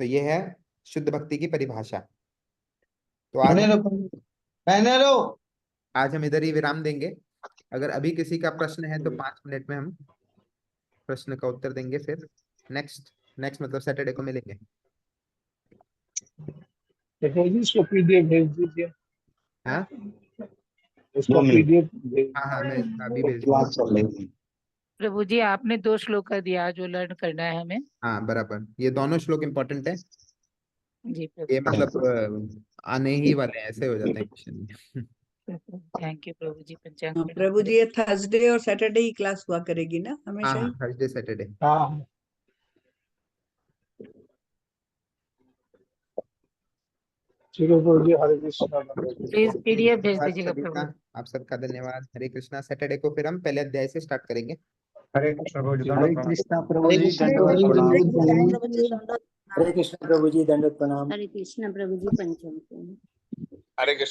तो ये है शुद्ध भक्ति की परिभाषा। तो आज हम इधर ही विराम देंगे। अगर अभी किसी का प्रश्न है तो 5 मिनट में हम प्रश्न का उत्तर देंगे, फिर नेक्स्ट मतलब सैटरडे को मिलेंगे।
इसको पीडीएफ भेज दीजिए।
हाँ
उसका पीडीएफ भेज।
हाँ हाँ, मैं इसका अभी भेज दूंगा।
प्रभु जी, आपने 2 श्लोक दिया जो लर्न करना है हमें।
हाँ बराबर, ये दोनों श्लोक इम्पोर्टेंट है।
जी प्रभु।
ये मतलब आने ही वाले हैं, ऐसे हो जाते हैं क्वेश्चन।
थैंक यू प्रभु जी। पंचांग
हाँ,
पढ़ा।
प्रभु जी, ये थर्सडे और सैटरडे ही क्लास हुआ करेगी ना
हाँ
हमेशा
हाँ,
ही?
Thursday Saturday.
हाँ, ठीक है प्रभु जी। हरे कृष्णा।
प्लीज पीडीएफ भेज
धन्यवाद
दीजिएगा
सभी
प्रभु।
का, आप सबका धन्यवाद। हरे कृष्णा। सैटरडे को फिर हम पहले अध्याय से स्टार्ट करेंगे।
हरे कृष्णा प्रभु जी,
हरे
दंडवत प्रणाम।
कृष्णा
हरे कृष्णा प्रभु जी, दंडवत प्रणाम।
हरे कृष्णा प्रभु जी, पंचम।
हरे कृष्ण।